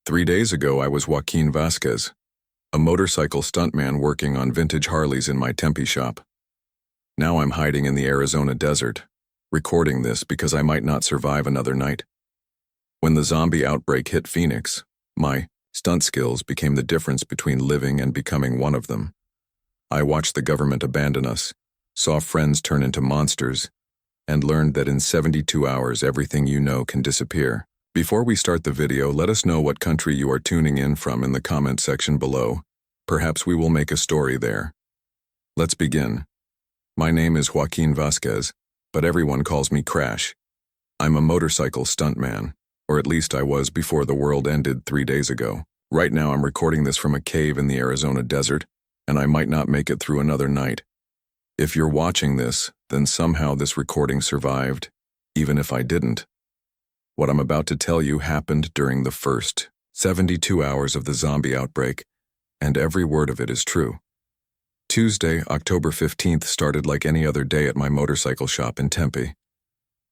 3 days ago, I was Joaquin Vasquez, a motorcycle stuntman working on vintage Harleys in my Tempe shop. Now I'm hiding in the Arizona desert, recording this because I might not survive another night. When the zombie outbreak hit Phoenix, my stunt skills became the difference between living and becoming one of them. I watched the government abandon us, saw friends turn into monsters, and learned that in 72 hours everything you know can disappear. Before we start the video, let us know what country you are tuning in from in the comment section below. Perhaps we will make a story there. Let's begin. My name is Joaquin Vasquez, but everyone calls me Crash. I'm a motorcycle stuntman, or at least I was before the world ended 3 days ago. Right now I'm recording this from a cave in the Arizona desert, and I might not make it through another night. If you're watching this, then somehow this recording survived, even if I didn't. What I'm about to tell you happened during the first 72 hours of the zombie outbreak, and every word of it is true. Tuesday, October 15th started like any other day at my motorcycle shop in Tempe.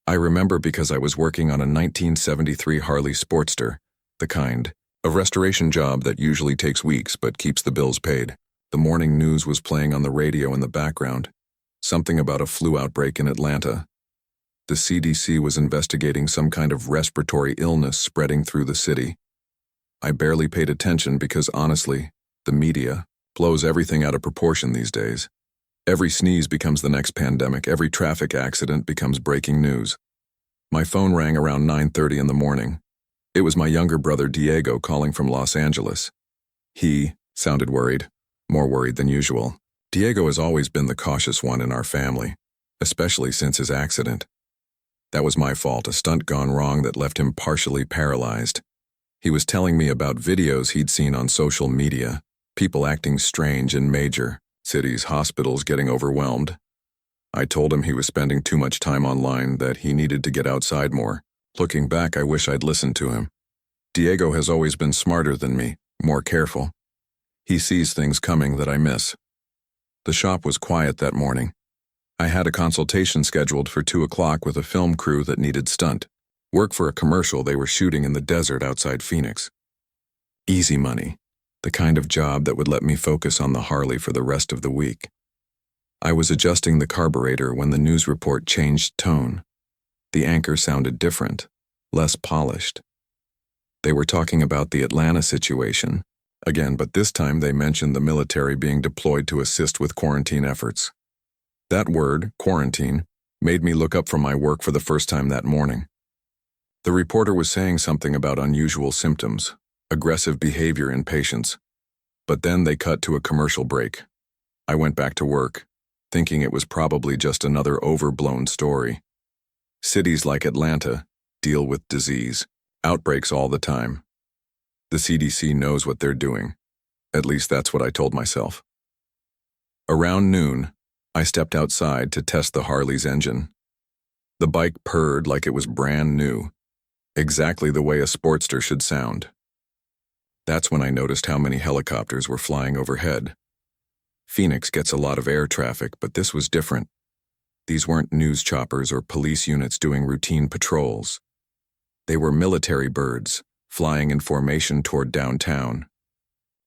I remember because I was working on a 1973 Harley Sportster, the kind of restoration job that usually takes weeks but keeps the bills paid. The morning news was playing on the radio in the background, something about a flu outbreak in Atlanta. The CDC was investigating some kind of respiratory illness spreading through the city. I barely paid attention because honestly, the media blows everything out of proportion these days. Every sneeze becomes the next pandemic, every traffic accident becomes breaking news. My phone rang around 9:30 in the morning. It was my younger brother Diego calling from Los Angeles. He sounded worried, more worried than usual. Diego has always been the cautious one in our family, especially since his accident. That was my fault, a stunt gone wrong that left him partially paralyzed. He was telling me about videos he'd seen on social media, people acting strange in major cities, hospitals getting overwhelmed. I told him he was spending too much time online, that he needed to get outside more. Looking back, I wish I'd listened to him. Diego has always been smarter than me, more careful. He sees things coming that I miss. The shop was quiet that morning. I had a consultation scheduled for 2 o'clock with a film crew that needed stunt work for a commercial they were shooting in the desert outside Phoenix. Easy money, the kind of job that would let me focus on the Harley for the rest of the week. I was adjusting the carburetor when the news report changed tone. The anchor sounded different, less polished. They were talking about the Atlanta situation again, but this time they mentioned the military being deployed to assist with quarantine efforts. That word, quarantine, made me look up from my work for the first time that morning. The reporter was saying something about unusual symptoms, aggressive behavior in patients. But then they cut to a commercial break. I went back to work, thinking it was probably just another overblown story. Cities like Atlanta deal with disease, outbreaks all the time. The CDC knows what they're doing. At least that's what I told myself. Around noon, I stepped outside to test the Harley's engine. The bike purred like it was brand new, exactly the way a Sportster should sound. That's when I noticed how many helicopters were flying overhead. Phoenix gets a lot of air traffic, but this was different. These weren't news choppers or police units doing routine patrols. They were military birds, flying in formation toward downtown.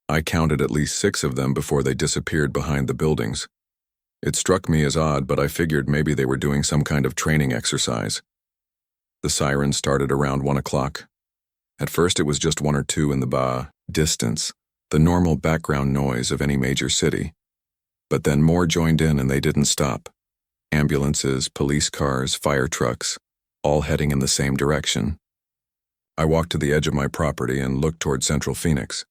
I counted at least 6 of them before they disappeared behind the buildings. It struck me as odd, but I figured maybe they were doing some kind of training exercise. The siren started around 1 o'clock. At first it was just 1 or 2 in the distance, the normal background noise of any major city. But then more joined in and they didn't stop. Ambulances, police cars, fire trucks, all heading in the same direction. I walked to the edge of my property and looked toward central Phoenix.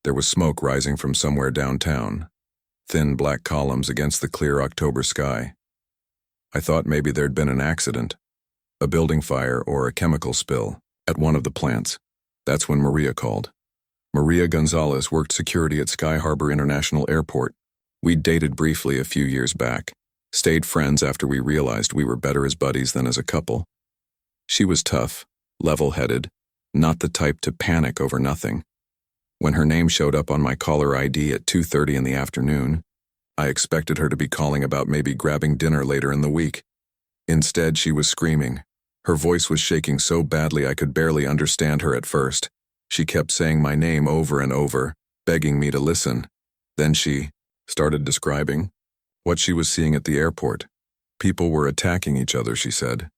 There was smoke rising from somewhere downtown, thin black columns against the clear October sky. I thought maybe there'd been an accident, a building fire or a chemical spill at one of the plants. That's when Maria called. Maria Gonzalez worked security at Sky Harbor International Airport. We'd dated briefly a few years back, stayed friends after we realized we were better as buddies than as a couple. She was tough, level-headed, not the type to panic over nothing. When her name showed up on my caller ID at 2:30 in the afternoon, I expected her to be calling about maybe grabbing dinner later in the week. Instead, she was screaming. Her voice was shaking so badly I could barely understand her at first. She kept saying my name over and over, begging me to listen. Then she started describing what she was seeing at the airport. People were attacking each other, she said.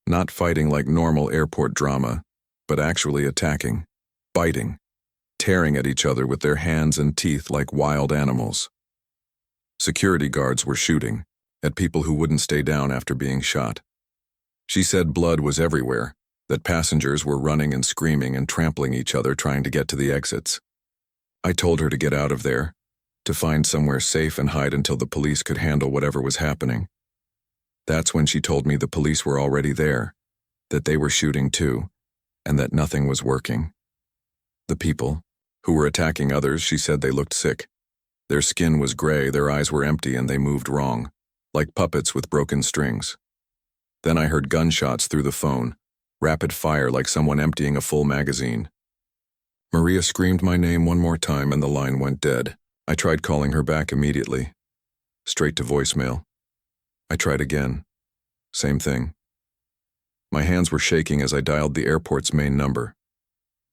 Not fighting like normal airport drama, but actually attacking, biting, tearing at each other with their hands and teeth like wild animals. Security guards were shooting at people who wouldn't stay down after being shot. She said blood was everywhere, that passengers were running and screaming and trampling each other trying to get to the exits. I told her to get out of there, to find somewhere safe and hide until the police could handle whatever was happening. That's when she told me the police were already there, that they were shooting too, and that nothing was working. The people who were attacking others, she said they looked sick. Their skin was gray, their eyes were empty, and they moved wrong, like puppets with broken strings. Then I heard gunshots through the phone, rapid fire like someone emptying a full magazine. Maria screamed my name one more time and the line went dead. I tried calling her back immediately. Straight to voicemail. I tried again. Same thing. My hands were shaking as I dialed the airport's main number.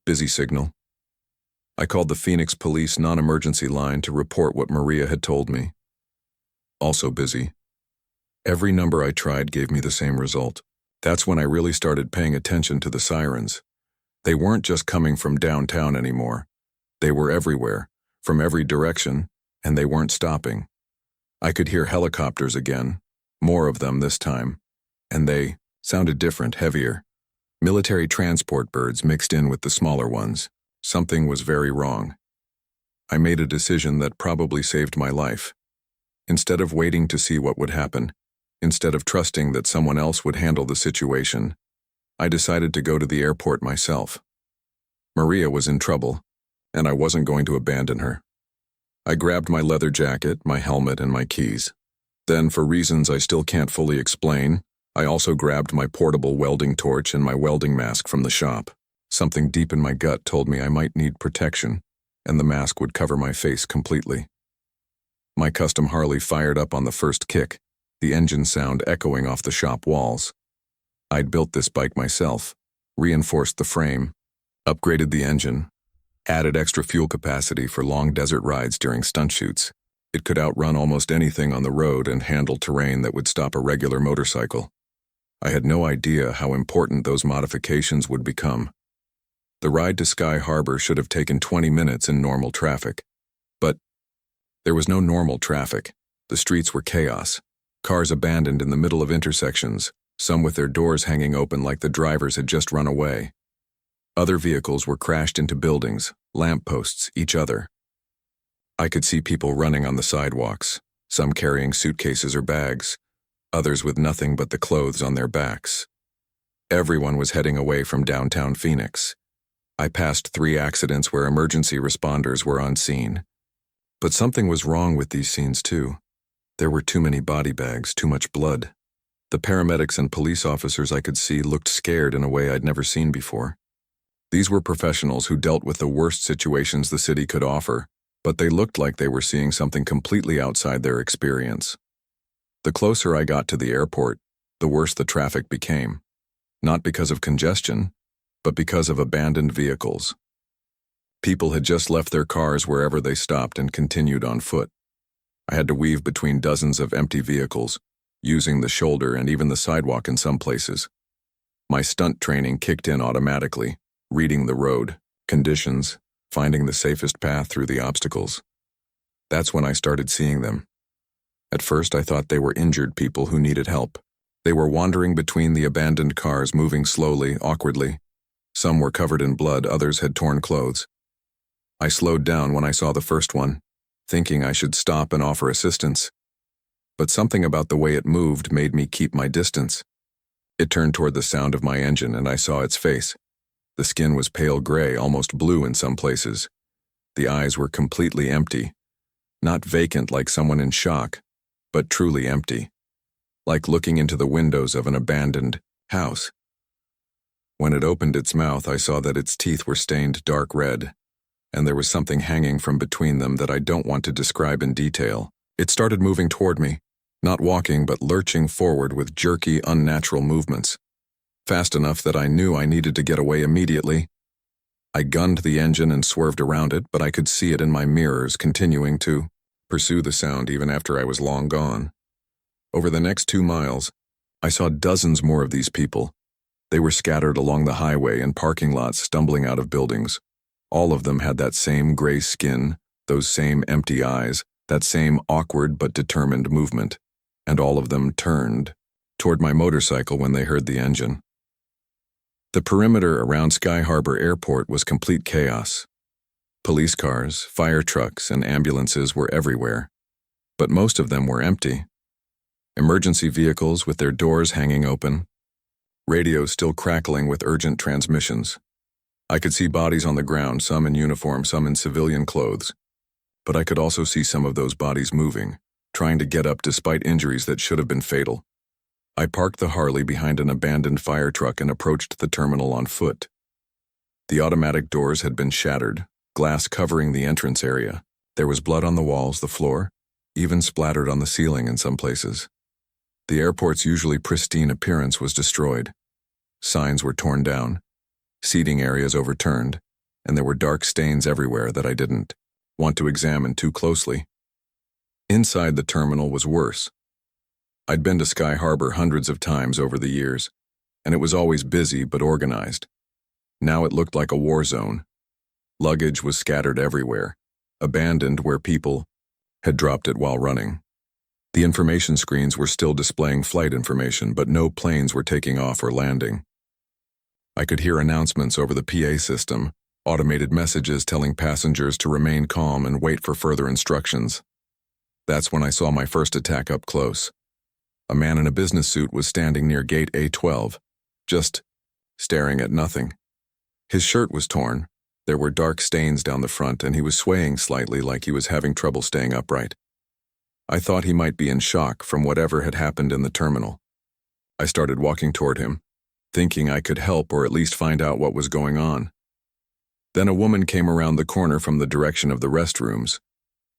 Busy signal. I called the Phoenix police non-emergency line to report what Maria had told me. Also busy. Every number I tried gave me the same result. That's when I really started paying attention to the sirens. They weren't just coming from downtown anymore. They were everywhere, from every direction, and they weren't stopping. I could hear helicopters again, more of them this time, and they sounded different, heavier. Military transport birds mixed in with the smaller ones. Something was very wrong. I made a decision that probably saved my life. Instead of waiting to see what would happen, instead of trusting that someone else would handle the situation, I decided to go to the airport myself. Maria was in trouble, and I wasn't going to abandon her. I grabbed my leather jacket, my helmet, and my keys. Then, for reasons I still can't fully explain, I also grabbed my portable welding torch and my welding mask from the shop. Something deep in my gut told me I might need protection, and the mask would cover my face completely. My custom Harley fired up on the first kick, the engine sound echoing off the shop walls. I'd built this bike myself, reinforced the frame, upgraded the engine, added extra fuel capacity for long desert rides during stunt shoots. It could outrun almost anything on the road and handle terrain that would stop a regular motorcycle. I had no idea how important those modifications would become. The ride to Sky Harbor should have taken 20 minutes in normal traffic. But there was no normal traffic. The streets were chaos. Cars abandoned in the middle of intersections, some with their doors hanging open like the drivers had just run away. Other vehicles were crashed into buildings, lampposts, each other. I could see people running on the sidewalks, some carrying suitcases or bags, others with nothing but the clothes on their backs. Everyone was heading away from downtown Phoenix. I passed 3 accidents where emergency responders were on scene. But something was wrong with these scenes too. There were too many body bags, too much blood. The paramedics and police officers I could see looked scared in a way I'd never seen before. These were professionals who dealt with the worst situations the city could offer, but they looked like they were seeing something completely outside their experience. The closer I got to the airport, the worse the traffic became. Not because of congestion, but because of abandoned vehicles. People had just left their cars wherever they stopped and continued on foot. I had to weave between dozens of empty vehicles, using the shoulder and even the sidewalk in some places. My stunt training kicked in automatically, reading the road, conditions, finding the safest path through the obstacles. That's when I started seeing them. At first I thought they were injured people who needed help. They were wandering between the abandoned cars, moving slowly, awkwardly. Some were covered in blood, others had torn clothes. I slowed down when I saw the first one, thinking I should stop and offer assistance. But something about the way it moved made me keep my distance. It turned toward the sound of my engine and I saw its face. The skin was pale gray, almost blue in some places. The eyes were completely empty. Not vacant like someone in shock, but truly empty. Like looking into the windows of an abandoned house. When it opened its mouth, I saw that its teeth were stained dark red, and there was something hanging from between them that I don't want to describe in detail. It started moving toward me, not walking but lurching forward with jerky, unnatural movements. Fast enough that I knew I needed to get away immediately. I gunned the engine and swerved around it, but I could see it in my mirrors continuing to pursue the sound even after I was long gone. Over the next 2 miles, I saw dozens more of these people. They were scattered along the highway and parking lots, stumbling out of buildings. All of them had that same gray skin, those same empty eyes, that same awkward but determined movement. And all of them turned toward my motorcycle when they heard the engine. The perimeter around Sky Harbor Airport was complete chaos. Police cars, fire trucks, and ambulances were everywhere, but most of them were empty. Emergency vehicles with their doors hanging open, radios still crackling with urgent transmissions. I could see bodies on the ground, some in uniform, some in civilian clothes, but I could also see some of those bodies moving, trying to get up despite injuries that should have been fatal. I parked the Harley behind an abandoned fire truck and approached the terminal on foot. The automatic doors had been shattered, glass covering the entrance area. There was blood on the walls, the floor, even splattered on the ceiling in some places. The airport's usually pristine appearance was destroyed. Signs were torn down, seating areas overturned, and there were dark stains everywhere that I didn't want to examine too closely. Inside the terminal was worse. I'd been to Sky Harbor hundreds of times over the years, and it was always busy but organized. Now it looked like a war zone. Luggage was scattered everywhere, abandoned where people had dropped it while running. The information screens were still displaying flight information, but no planes were taking off or landing. I could hear announcements over the PA system, automated messages telling passengers to remain calm and wait for further instructions. That's when I saw my first attack up close. A man in a business suit was standing near gate A12, just staring at nothing. His shirt was torn, there were dark stains down the front, and he was swaying slightly like he was having trouble staying upright. I thought he might be in shock from whatever had happened in the terminal. I started walking toward him, thinking I could help or at least find out what was going on. Then a woman came around the corner from the direction of the restrooms.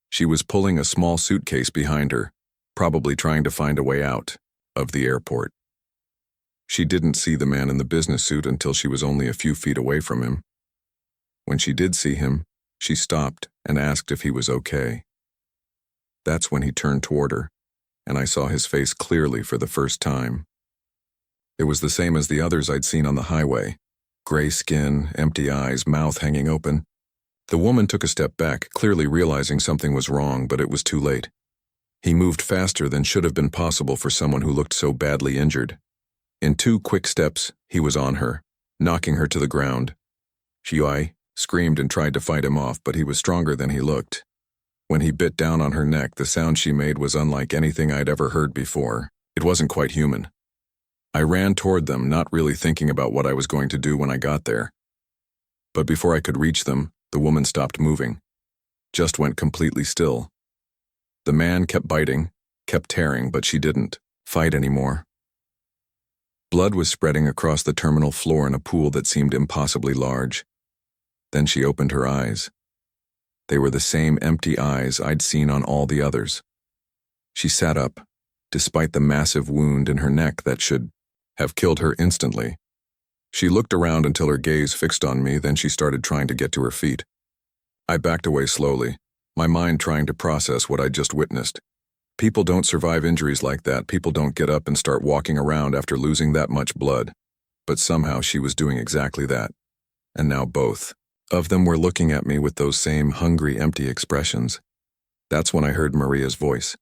She was pulling a small suitcase behind her, probably trying to find a way out of the airport. She didn't see the man in the business suit until she was only a few feet away from him. When she did see him, she stopped and asked if he was okay. That's when he turned toward her, and I saw his face clearly for the first time. It was the same as the others I'd seen on the highway. Gray skin, empty eyes, mouth hanging open. The woman took a step back, clearly realizing something was wrong, but it was too late. He moved faster than should have been possible for someone who looked so badly injured. In 2 quick steps, he was on her, knocking her to the ground. She screamed and tried to fight him off, but he was stronger than he looked. When he bit down on her neck, the sound she made was unlike anything I'd ever heard before. It wasn't quite human. I ran toward them, not really thinking about what I was going to do when I got there. But before I could reach them, the woman stopped moving, just went completely still. The man kept biting, kept tearing, but she didn't fight anymore. Blood was spreading across the terminal floor in a pool that seemed impossibly large. Then she opened her eyes. They were the same empty eyes I'd seen on all the others. She sat up, despite the massive wound in her neck that should have killed her instantly. She looked around until her gaze fixed on me, then she started trying to get to her feet. I backed away slowly, my mind trying to process what I'd just witnessed. People don't survive injuries like that. People don't get up and start walking around after losing that much blood. But somehow she was doing exactly that. And now both of them were looking at me with those same hungry, empty expressions. That's when I heard Maria's voice.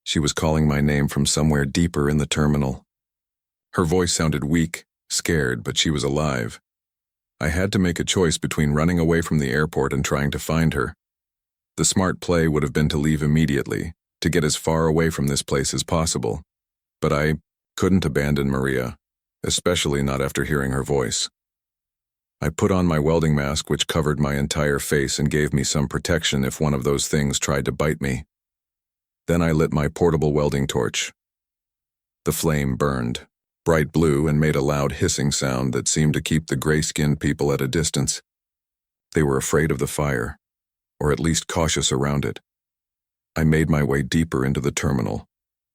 She was calling my name from somewhere deeper in the terminal. Her voice sounded weak, scared, but she was alive. I had to make a choice between running away from the airport and trying to find her. The smart play would have been to leave immediately, to get as far away from this place as possible. But I couldn't abandon Maria, especially not after hearing her voice. I put on my welding mask, which covered my entire face and gave me some protection if one of those things tried to bite me. Then I lit my portable welding torch. The flame burned, bright blue, and made a loud hissing sound that seemed to keep the gray-skinned people at a distance. They were afraid of the fire, or at least cautious around it. I made my way deeper into the terminal,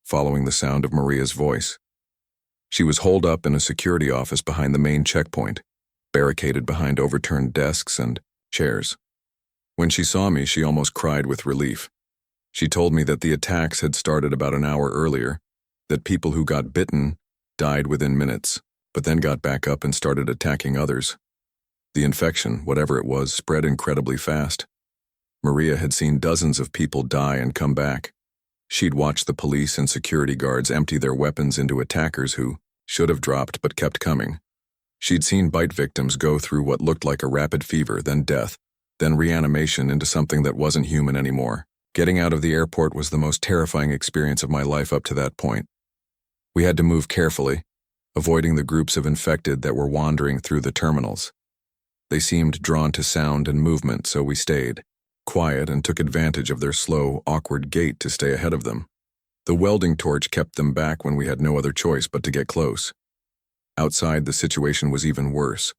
following the sound of Maria's voice. She was holed up in a security office behind the main checkpoint, barricaded behind overturned desks and chairs. When she saw me, she almost cried with relief. She told me that the attacks had started about an hour earlier, that people who got bitten died within minutes, but then got back up and started attacking others. The infection, whatever it was, spread incredibly fast. Maria had seen dozens of people die and come back. She'd watched the police and security guards empty their weapons into attackers who should have dropped but kept coming. She'd seen bite victims go through what looked like a rapid fever, then death, then reanimation into something that wasn't human anymore. Getting out of the airport was the most terrifying experience of my life up to that point. We had to move carefully, avoiding the groups of infected that were wandering through the terminals. They seemed drawn to sound and movement, so we stayed quiet and took advantage of their slow, awkward gait to stay ahead of them. The welding torch kept them back when we had no other choice but to get close. Outside, the situation was even worse.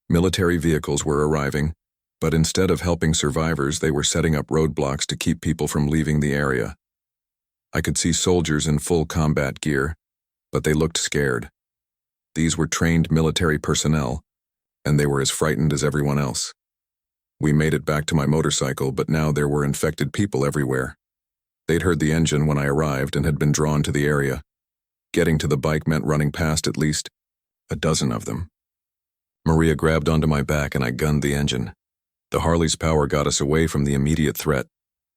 Military vehicles were arriving, but instead of helping survivors, they were setting up roadblocks to keep people from leaving the area. I could see soldiers in full combat gear, but they looked scared. These were trained military personnel, and they were as frightened as everyone else. We made it back to my motorcycle, but now there were infected people everywhere. They'd heard the engine when I arrived and had been drawn to the area. Getting to the bike meant running past at least a dozen of them. Maria grabbed onto my back and I gunned the engine. The Harley's power got us away from the immediate threat,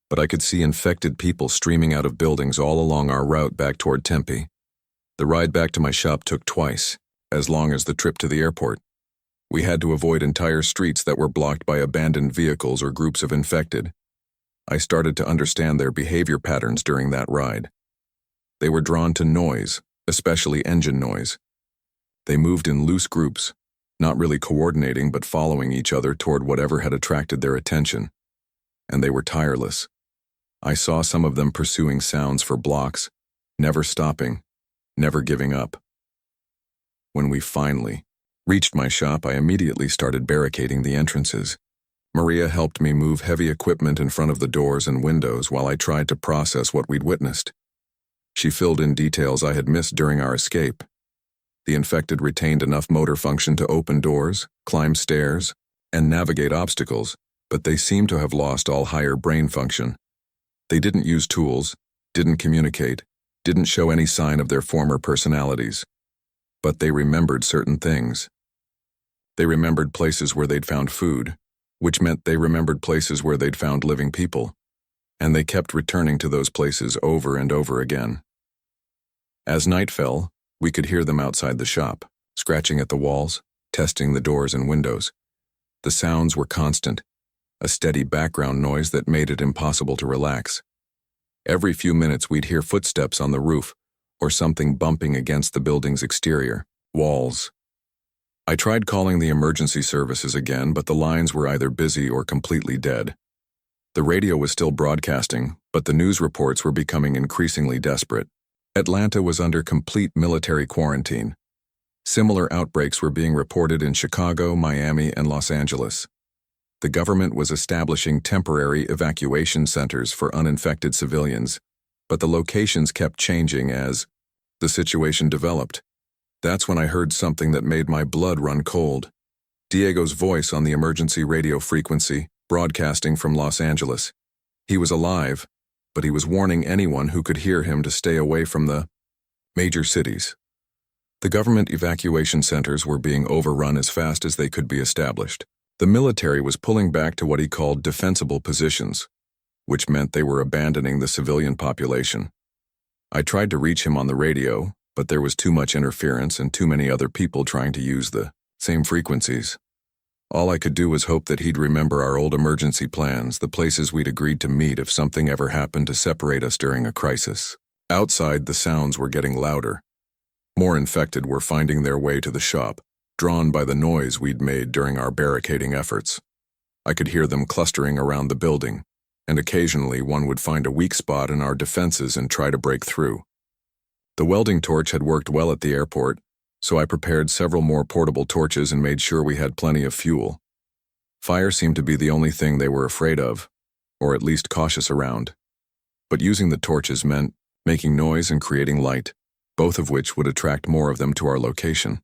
but I could see infected people streaming out of buildings all along our route back toward Tempe. The ride back to my shop took twice, as long as the trip to the airport. We had to avoid entire streets that were blocked by abandoned vehicles or groups of infected. I started to understand their behavior patterns during that ride. They were drawn to noise, especially engine noise. They moved in loose groups, not really coordinating but following each other toward whatever had attracted their attention. And they were tireless. I saw some of them pursuing sounds for blocks, never stopping, never giving up. When we finally reached my shop, I immediately started barricading the entrances. Maria helped me move heavy equipment in front of the doors and windows while I tried to process what we'd witnessed. She filled in details I had missed during our escape. The infected retained enough motor function to open doors, climb stairs, and navigate obstacles, but they seemed to have lost all higher brain function. They didn't use tools, didn't communicate, didn't show any sign of their former personalities. But they remembered certain things. They remembered places where they'd found food, which meant they remembered places where they'd found living people, and they kept returning to those places over and over again. As night fell, we could hear them outside the shop, scratching at the walls, testing the doors and windows. The sounds were constant, a steady background noise that made it impossible to relax. Every few minutes we'd hear footsteps on the roof, or something bumping against the building's exterior, walls. I tried calling the emergency services again, but the lines were either busy or completely dead. The radio was still broadcasting, but the news reports were becoming increasingly desperate. Atlanta was under complete military quarantine. Similar outbreaks were being reported in Chicago, Miami, and Los Angeles. The government was establishing temporary evacuation centers for uninfected civilians, but the locations kept changing as the situation developed. That's when I heard something that made my blood run cold. Diego's voice on the emergency radio frequency, broadcasting from Los Angeles. He was alive, but he was warning anyone who could hear him to stay away from the major cities. The government evacuation centers were being overrun as fast as they could be established. The military was pulling back to what he called defensible positions, which meant they were abandoning the civilian population. I tried to reach him on the radio, but there was too much interference and too many other people trying to use the same frequencies. All I could do was hope that he'd remember our old emergency plans, the places we'd agreed to meet if something ever happened to separate us during a crisis. Outside, the sounds were getting louder. More infected were finding their way to the shop, drawn by the noise we'd made during our barricading efforts. I could hear them clustering around the building, and occasionally one would find a weak spot in our defenses and try to break through. The welding torch had worked well at the airport, so I prepared several more portable torches and made sure we had plenty of fuel. Fire seemed to be the only thing they were afraid of, or at least cautious around. But using the torches meant making noise and creating light, both of which would attract more of them to our location.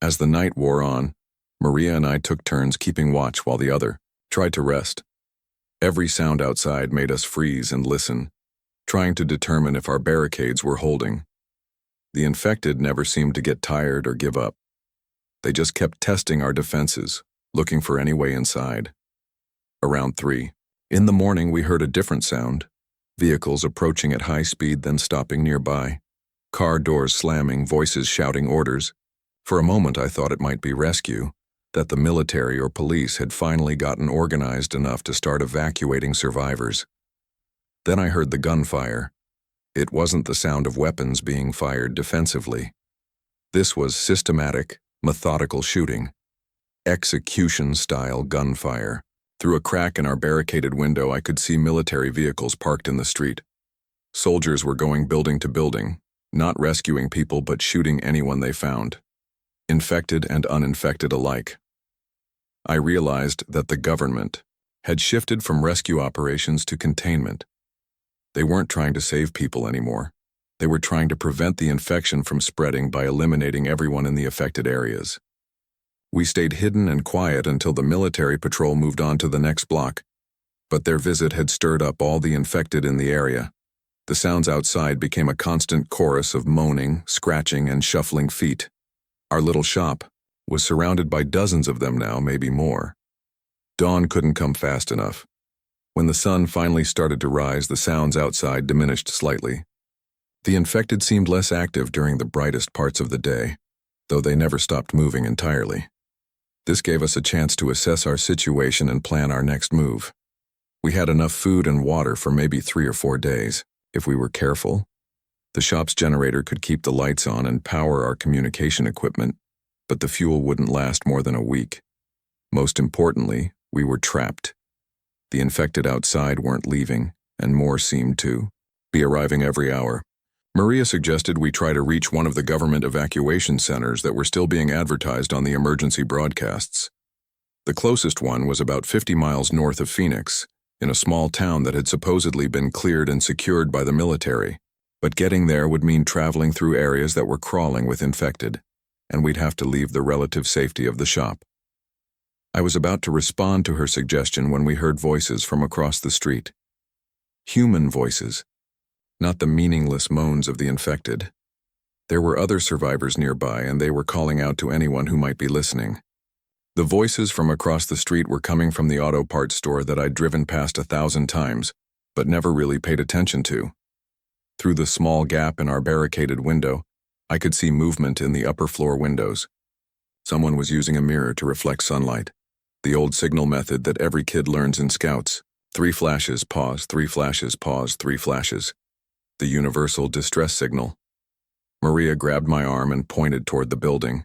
As the night wore on, Maria and I took turns keeping watch while the other tried to rest. Every sound outside made us freeze and listen, trying to determine if our barricades were holding. The infected never seemed to get tired or give up. They just kept testing our defenses, looking for any way inside. Around 3 in the morning, we heard a different sound. Vehicles approaching at high speed, then stopping nearby. Car doors slamming, voices shouting orders. For a moment, I thought it might be rescue, that the military or police had finally gotten organized enough to start evacuating survivors. Then I heard the gunfire. It wasn't the sound of weapons being fired defensively. This was systematic, methodical shooting. Execution-style gunfire. Through a crack in our barricaded window, I could see military vehicles parked in the street. Soldiers were going building to building, not rescuing people but shooting anyone they found, infected and uninfected alike. I realized that the government had shifted from rescue operations to containment. They weren't trying to save people anymore. They were trying to prevent the infection from spreading by eliminating everyone in the affected areas. We stayed hidden and quiet until the military patrol moved on to the next block, but their visit had stirred up all the infected in the area. The sounds outside became a constant chorus of moaning, scratching, and shuffling feet. Our little shop was surrounded by dozens of them now, maybe more. Dawn couldn't come fast enough. When the sun finally started to rise, the sounds outside diminished slightly. The infected seemed less active during the brightest parts of the day, though they never stopped moving entirely. This gave us a chance to assess our situation and plan our next move. We had enough food and water for maybe 3 or 4 days, if we were careful. The shop's generator could keep the lights on and power our communication equipment, but the fuel wouldn't last more than a week. Most importantly, we were trapped. The infected outside weren't leaving, and more seemed to be arriving every hour. Maria suggested we try to reach one of the government evacuation centers that were still being advertised on the emergency broadcasts. The closest one was about 50 miles north of Phoenix, in a small town that had supposedly been cleared and secured by the military. But getting there would mean traveling through areas that were crawling with infected, and we'd have to leave the relative safety of the shop. I was about to respond to her suggestion when we heard voices from across the street. Human voices, not the meaningless moans of the infected. There were other survivors nearby, and they were calling out to anyone who might be listening. The voices from across the street were coming from the auto parts store that I'd driven past 1,000 times, but never really paid attention to. Through the small gap in our barricaded window, I could see movement in the upper floor windows. Someone was using a mirror to reflect sunlight, the old signal method that every kid learns in Scouts. 3 flashes, pause, 3 flashes, pause, 3 flashes. The universal distress signal. Maria grabbed my arm and pointed toward the building.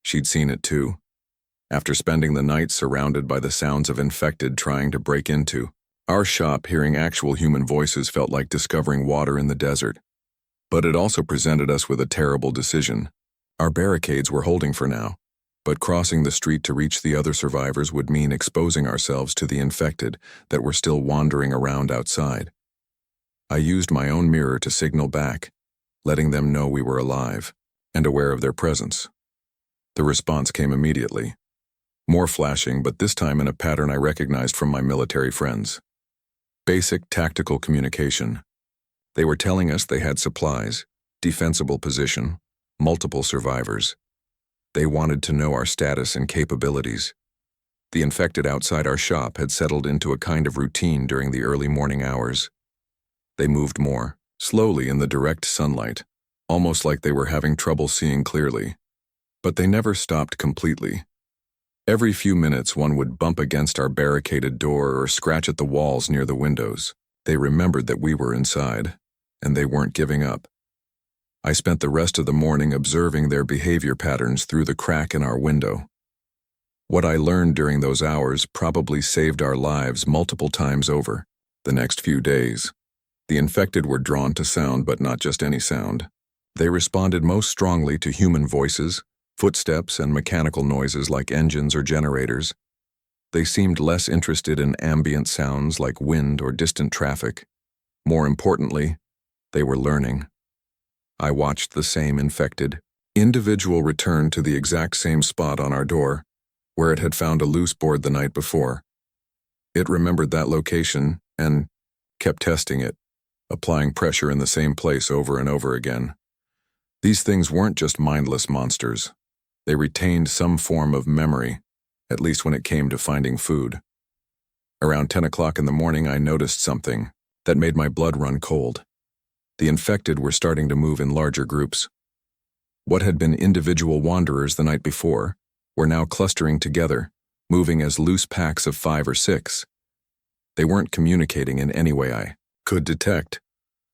She'd seen it too. After spending the night surrounded by the sounds of infected trying to break into our shop, hearing actual human voices felt like discovering water in the desert. But it also presented us with a terrible decision. Our barricades were holding for now, but crossing the street to reach the other survivors would mean exposing ourselves to the infected that were still wandering around outside. I used my own mirror to signal back, letting them know we were alive and aware of their presence. The response came immediately. More flashing, but this time in a pattern I recognized from my military friends. Basic tactical communication. They were telling us they had supplies, defensible position, multiple survivors. They wanted to know our status and capabilities. The infected outside our shop had settled into a kind of routine during the early morning hours. They moved more, slowly in the direct sunlight, almost like they were having trouble seeing clearly. But they never stopped completely. Every few minutes one would bump against our barricaded door or scratch at the walls near the windows. They remembered that we were inside, and they weren't giving up. I spent the rest of the morning observing their behavior patterns through the crack in our window. What I learned during those hours probably saved our lives multiple times over. The next few days, the infected were drawn to sound, but not just any sound. They responded most strongly to human voices, footsteps, and mechanical noises like engines or generators. They seemed less interested in ambient sounds like wind or distant traffic. More importantly, they were learning. I watched the same infected individual return to the exact same spot on our door, where it had found a loose board the night before. It remembered that location and kept testing it, applying pressure in the same place over and over again. These things weren't just mindless monsters. They retained some form of memory, at least when it came to finding food. Around 10 o'clock in the morning, I noticed something that made my blood run cold. The infected were starting to move in larger groups. What had been individual wanderers the night before were now clustering together, moving as loose packs of 5 or 6. They weren't communicating in any way I could detect,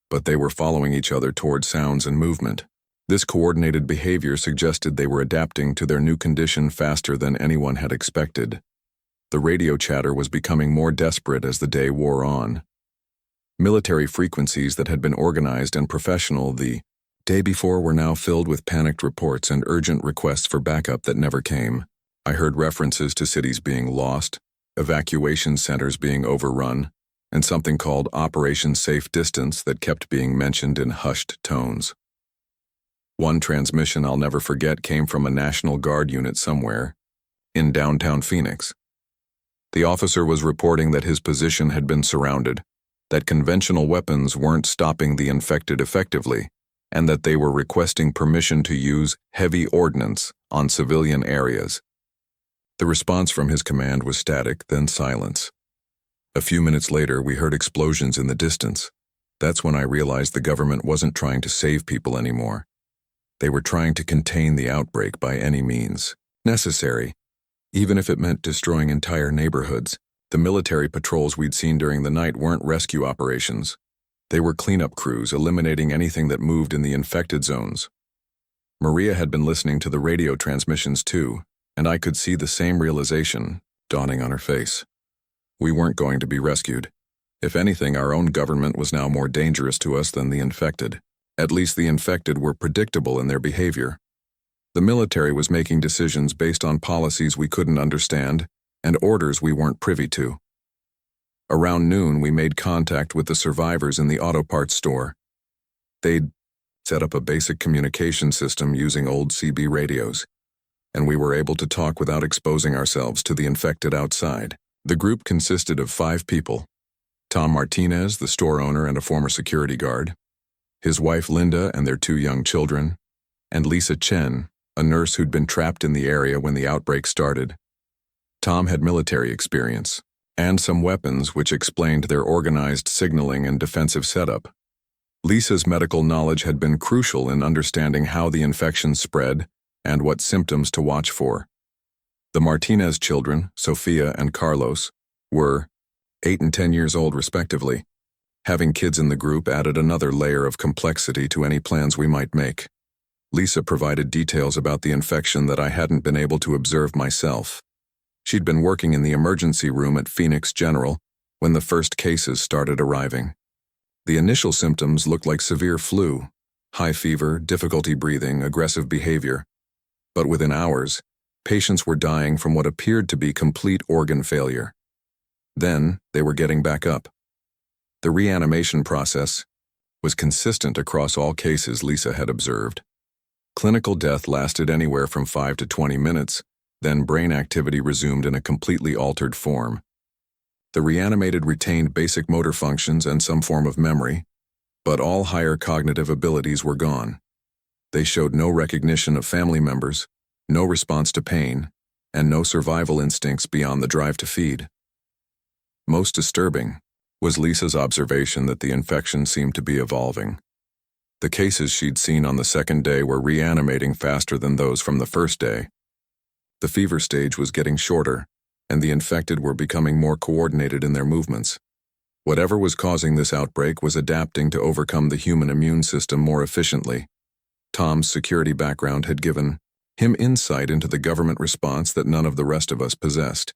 but they were following each other toward sounds and movement. This coordinated behavior suggested they were adapting to their new condition faster than anyone had expected. The radio chatter was becoming more desperate as the day wore on. Military frequencies that had been organized and professional the day before were now filled with panicked reports and urgent requests for backup that never came. I heard references to cities being lost, evacuation centers being overrun, and something called Operation Safe Distance that kept being mentioned in hushed tones. One transmission I'll never forget came from a National Guard unit somewhere in downtown Phoenix. The officer was reporting that his position had been surrounded, that conventional weapons weren't stopping the infected effectively, and that they were requesting permission to use heavy ordnance on civilian areas. The response from his command was static, then silence. A few minutes later, we heard explosions in the distance. That's when I realized the government wasn't trying to save people anymore. They were trying to contain the outbreak by any means necessary, even if it meant destroying entire neighborhoods. The military patrols we'd seen during the night weren't rescue operations. They were cleanup crews eliminating anything that moved in the infected zones. Maria had been listening to the radio transmissions too, and I could see the same realization dawning on her face. We weren't going to be rescued. If anything, our own government was now more dangerous to us than the infected. At least the infected were predictable in their behavior. The military was making decisions based on policies we couldn't understand and orders we weren't privy to. Around noon, we made contact with the survivors in the auto parts store. They'd set up a basic communication system using old CB radios, and we were able to talk without exposing ourselves to the infected outside. The group consisted of 5 people: Tom Martinez, the store owner and a former security guard, his wife Linda and their 2 young children, and Lisa Chen, a nurse who'd been trapped in the area when the outbreak started. Tom had military experience and some weapons which explained their organized signaling and defensive setup. Lisa's medical knowledge had been crucial in understanding how the infection spread and what symptoms to watch for. The Martinez children, Sophia and Carlos, were 8 and 10 years old respectively. Having kids in the group added another layer of complexity to any plans we might make. Lisa provided details about the infection that I hadn't been able to observe myself. She'd been working in the emergency room at Phoenix General when the first cases started arriving. The initial symptoms looked like severe flu, high fever, difficulty breathing, aggressive behavior. But within hours, patients were dying from what appeared to be complete organ failure. Then, they were getting back up. The reanimation process was consistent across all cases Lisa had observed. Clinical death lasted anywhere from 5 to 20 minutes, then brain activity resumed in a completely altered form. The reanimated retained basic motor functions and some form of memory, but all higher cognitive abilities were gone. They showed no recognition of family members, no response to pain, and no survival instincts beyond the drive to feed. Most disturbing was Lisa's observation that the infection seemed to be evolving. The cases she'd seen on the second day were reanimating faster than those from the first day. The fever stage was getting shorter, and the infected were becoming more coordinated in their movements. Whatever was causing this outbreak was adapting to overcome the human immune system more efficiently. Tom's security background had given him insight into the government response that none of the rest of us possessed.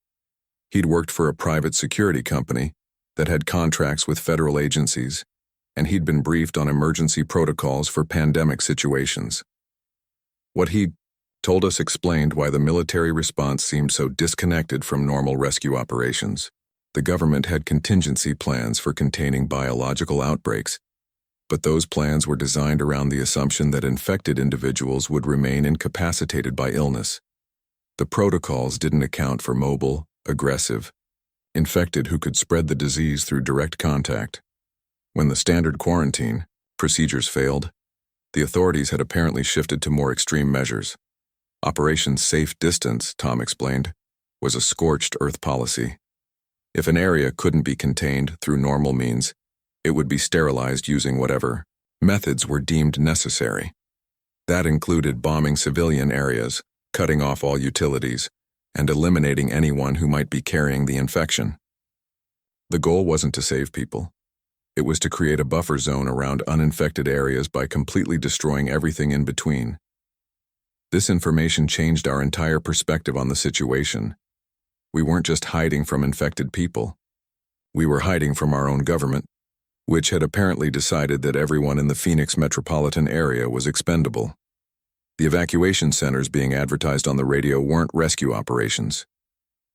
He'd worked for a private security company that had contracts with federal agencies, and he'd been briefed on emergency protocols for pandemic situations. What he told us explained why the military response seemed so disconnected from normal rescue operations. The government had contingency plans for containing biological outbreaks, but those plans were designed around the assumption that infected individuals would remain incapacitated by illness. The protocols didn't account for mobile, aggressive, infected who could spread the disease through direct contact. When the standard quarantine procedures failed, the authorities had apparently shifted to more extreme measures. Operation Safe Distance, Tom explained, was a scorched earth policy. If an area couldn't be contained through normal means, it would be sterilized using whatever methods were deemed necessary. That included bombing civilian areas, cutting off all utilities, and eliminating anyone who might be carrying the infection. The goal wasn't to save people. It was to create a buffer zone around uninfected areas by completely destroying everything in between. This information changed our entire perspective on the situation. We weren't just hiding from infected people. We were hiding from our own government, which had apparently decided that everyone in the Phoenix metropolitan area was expendable. The evacuation centers being advertised on the radio weren't rescue operations.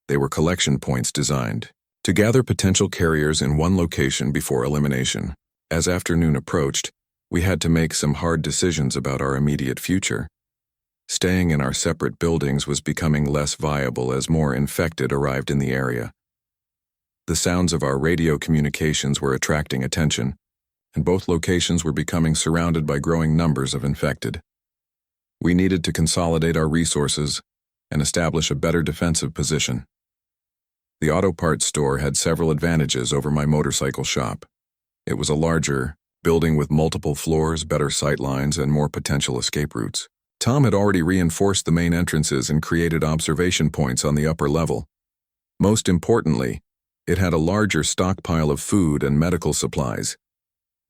They were collection points designed to gather potential carriers in one location before elimination. As afternoon approached, we had to make some hard decisions about our immediate future. Staying in our separate buildings was becoming less viable as more infected arrived in the area. The sounds of our radio communications were attracting attention, and both locations were becoming surrounded by growing numbers of infected. We needed to consolidate our resources and establish a better defensive position. The auto parts store had several advantages over my motorcycle shop. It was a larger building with multiple floors, better sight lines, and more potential escape routes. Tom had already reinforced the main entrances and created observation points on the upper level. Most importantly, it had a larger stockpile of food and medical supplies.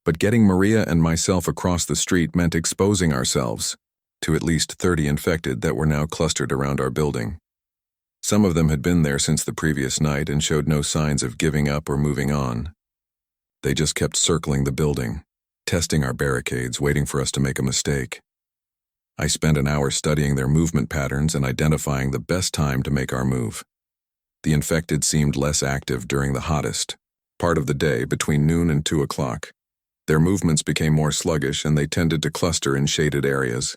But getting Maria and myself across the street meant exposing ourselves to at least 30 infected that were now clustered around our building. Some of them had been there since the previous night and showed no signs of giving up or moving on. They just kept circling the building, testing our barricades, waiting for us to make a mistake. I spent an hour studying their movement patterns and identifying the best time to make our move. The infected seemed less active during the hottest part of the day between noon and 2 o'clock. Their movements became more sluggish and they tended to cluster in shaded areas.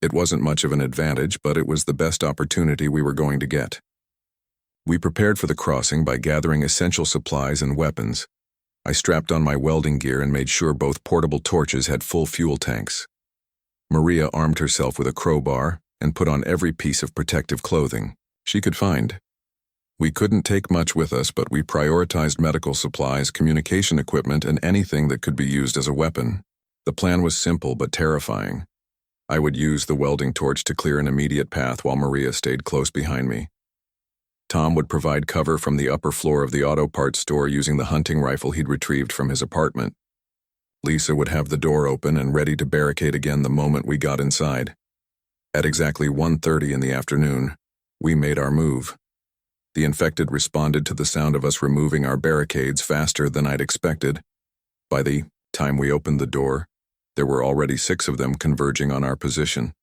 It wasn't much of an advantage, but it was the best opportunity we were going to get. We prepared for the crossing by gathering essential supplies and weapons. I strapped on my welding gear and made sure both portable torches had full fuel tanks. Maria armed herself with a crowbar and put on every piece of protective clothing she could find. We couldn't take much with us, but we prioritized medical supplies, communication equipment, and anything that could be used as a weapon. The plan was simple but terrifying. I would use the welding torch to clear an immediate path while Maria stayed close behind me. Tom would provide cover from the upper floor of the auto parts store using the hunting rifle he'd retrieved from his apartment. Lisa would have the door open and ready to barricade again the moment we got inside. At exactly 1:30 in the afternoon, we made our move. The infected responded to the sound of us removing our barricades faster than I'd expected. By the time we opened the door, there were already 6 of them converging on our position.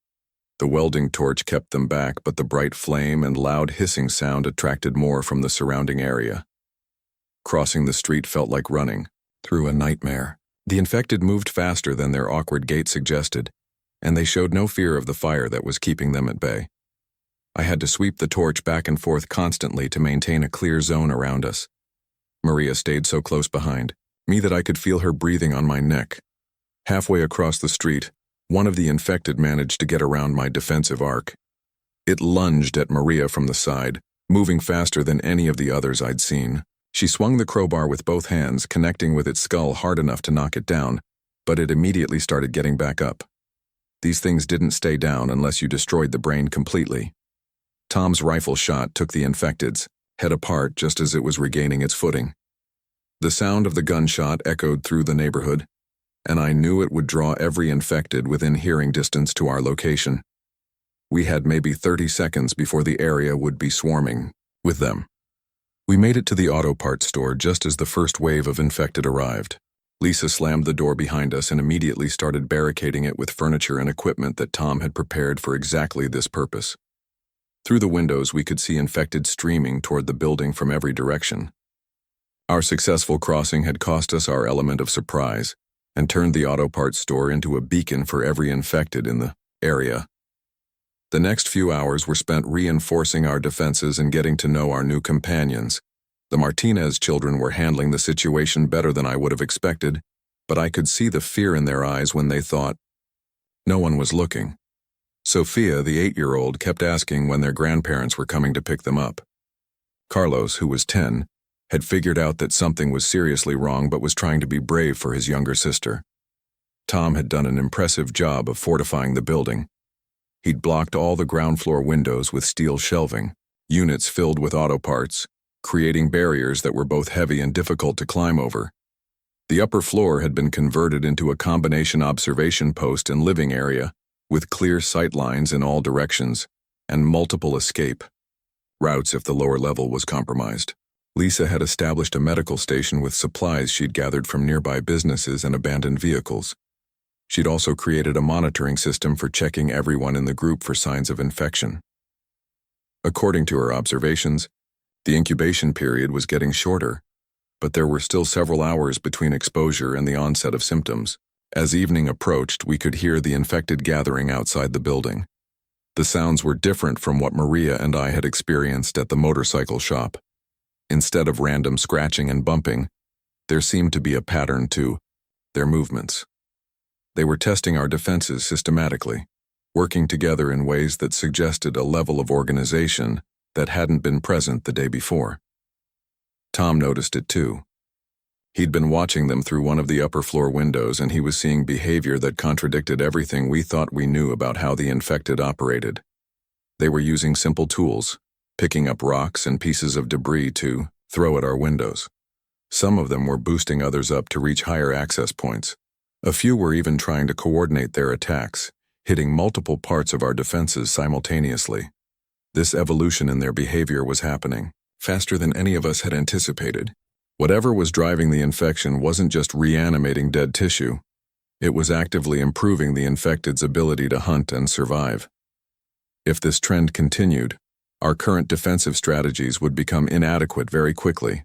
The welding torch kept them back, but the bright flame and loud hissing sound attracted more from the surrounding area. Crossing the street felt like running through a nightmare. The infected moved faster than their awkward gait suggested, and they showed no fear of the fire that was keeping them at bay. I had to sweep the torch back and forth constantly to maintain a clear zone around us. Maria stayed so close behind me that I could feel her breathing on my neck. Halfway across the street, one of the infected managed to get around my defensive arc. It lunged at Maria from the side, moving faster than any of the others I'd seen. She swung the crowbar with both hands, connecting with its skull hard enough to knock it down, but it immediately started getting back up. These things didn't stay down unless you destroyed the brain completely. Tom's rifle shot took the infected's head apart just as it was regaining its footing. The sound of the gunshot echoed through the neighborhood, and I knew it would draw every infected within hearing distance to our location. We had maybe 30 seconds before the area would be swarming with them. We made it to the auto parts store just as the first wave of infected arrived. Lisa slammed the door behind us and immediately started barricading it with furniture and equipment that Tom had prepared for exactly this purpose. Through the windows, we could see infected streaming toward the building from every direction. Our successful crossing had cost us our element of surprise and turned the auto parts store into a beacon for every infected in the area. The next few hours were spent reinforcing our defenses and getting to know our new companions. The Martinez children were handling the situation better than I would have expected, but I could see the fear in their eyes when they thought no one was looking. Sophia, the 8-year-old, kept asking when their grandparents were coming to pick them up. Carlos, who was 10, had figured out that something was seriously wrong but was trying to be brave for his younger sister. Tom had done an impressive job of fortifying the building. He'd blocked all the ground floor windows with steel shelving, units filled with auto parts, creating barriers that were both heavy and difficult to climb over. The upper floor had been converted into a combination observation post and living area, with clear sight lines in all directions, and multiple escape routes if the lower level was compromised. Lisa had established a medical station with supplies she'd gathered from nearby businesses and abandoned vehicles. She'd also created a monitoring system for checking everyone in the group for signs of infection. According to her observations, the incubation period was getting shorter, but there were still several hours between exposure and the onset of symptoms. As evening approached, we could hear the infected gathering outside the building. The sounds were different from what Maria and I had experienced at the motorcycle shop. Instead of random scratching and bumping, there seemed to be a pattern to their movements. They were testing our defenses systematically, working together in ways that suggested a level of organization that hadn't been present the day before. Tom noticed it too. He'd been watching them through one of the upper floor windows, and he was seeing behavior that contradicted everything we thought we knew about how the infected operated. They were using simple tools, picking up rocks and pieces of debris to throw at our windows. Some of them were boosting others up to reach higher access points. A few were even trying to coordinate their attacks, hitting multiple parts of our defenses simultaneously. This evolution in their behavior was happening faster than any of us had anticipated. Whatever was driving the infection wasn't just reanimating dead tissue. It was actively improving the infected's ability to hunt and survive. If this trend continued, our current defensive strategies would become inadequate very quickly.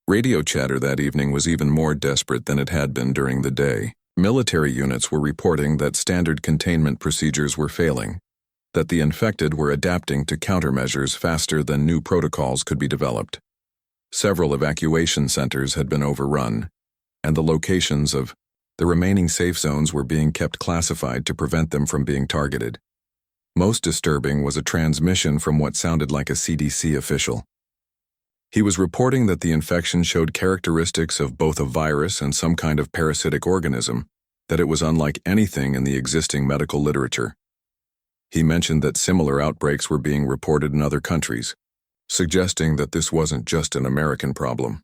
Radio chatter that evening was even more desperate than it had been during the day. Military units were reporting that standard containment procedures were failing, that the infected were adapting to countermeasures faster than new protocols could be developed. Several evacuation centers had been overrun, and the locations of the remaining safe zones were being kept classified to prevent them from being targeted. Most disturbing was a transmission from what sounded like a CDC official. He was reporting that the infection showed characteristics of both a virus and some kind of parasitic organism, that it was unlike anything in the existing medical literature. He mentioned that similar outbreaks were being reported in other countries, suggesting that this wasn't just an American problem.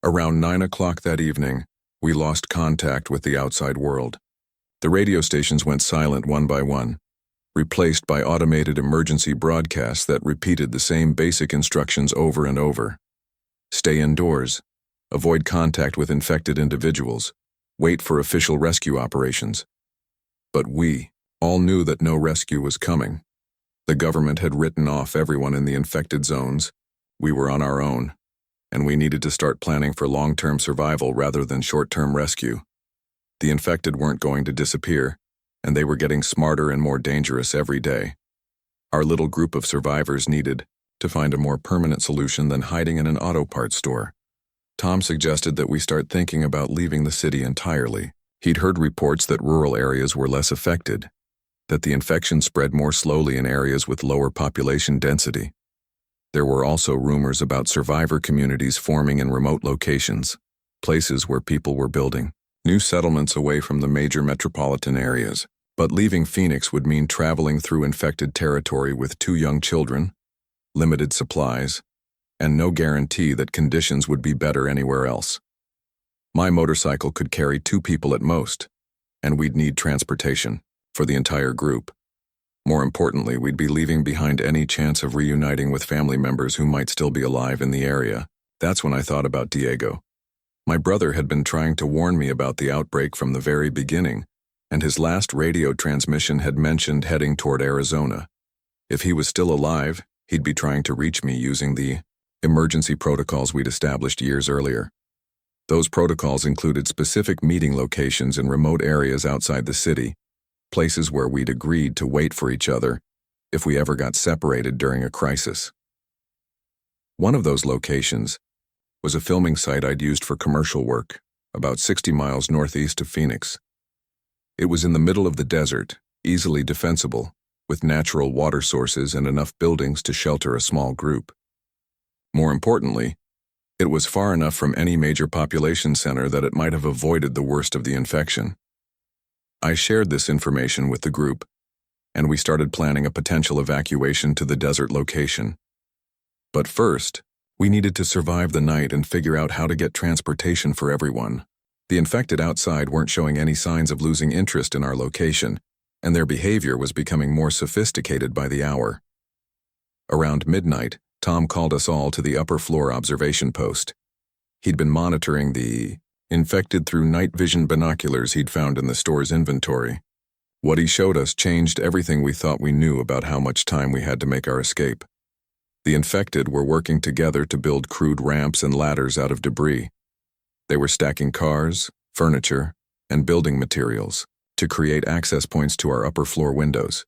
Around 9 o'clock that evening, we lost contact with the outside world. The radio stations went silent one by one, replaced by automated emergency broadcasts that repeated the same basic instructions over and over. Stay indoors, avoid contact with infected individuals, wait for official rescue operations. But we all knew that no rescue was coming. The government had written off everyone in the infected zones. We were on our own, and we needed to start planning for long-term survival rather than short-term rescue. The infected weren't going to disappear, and they were getting smarter and more dangerous every day. Our little group of survivors needed to find a more permanent solution than hiding in an auto parts store. Tom suggested that we start thinking about leaving the city entirely. He'd heard reports that rural areas were less affected, that the infection spread more slowly in areas with lower population density. There were also rumors about survivor communities forming in remote locations, places where people were building new settlements away from the major metropolitan areas. But leaving Phoenix would mean traveling through infected territory with 2 young children, limited supplies, and no guarantee that conditions would be better anywhere else. My motorcycle could carry 2 people at most, and we'd need transportation for the entire group. More importantly, we'd be leaving behind any chance of reuniting with family members who might still be alive in the area. That's when I thought about Diego. My brother had been trying to warn me about the outbreak from the very beginning, and his last radio transmission had mentioned heading toward Arizona. If he was still alive, he'd be trying to reach me using the emergency protocols we'd established years earlier. Those protocols included specific meeting locations in remote areas outside the city, places where we'd agreed to wait for each other if we ever got separated during a crisis. One of those locations was a filming site I'd used for commercial work, about 60 miles northeast of Phoenix. It was in the middle of the desert, easily defensible, with natural water sources and enough buildings to shelter a small group. More importantly, it was far enough from any major population center that it might have avoided the worst of the infection. I shared this information with the group, and we started planning a potential evacuation to the desert location. But first, we needed to survive the night and figure out how to get transportation for everyone. The infected outside weren't showing any signs of losing interest in our location, and their behavior was becoming more sophisticated by the hour. Around midnight, Tom called us all to the upper floor observation post. He'd been monitoring the infected through night vision binoculars he'd found in the store's inventory. What he showed us changed everything we thought we knew about how much time we had to make our escape. The infected were working together to build crude ramps and ladders out of debris. They were stacking cars, furniture, and building materials to create access points to our upper floor windows.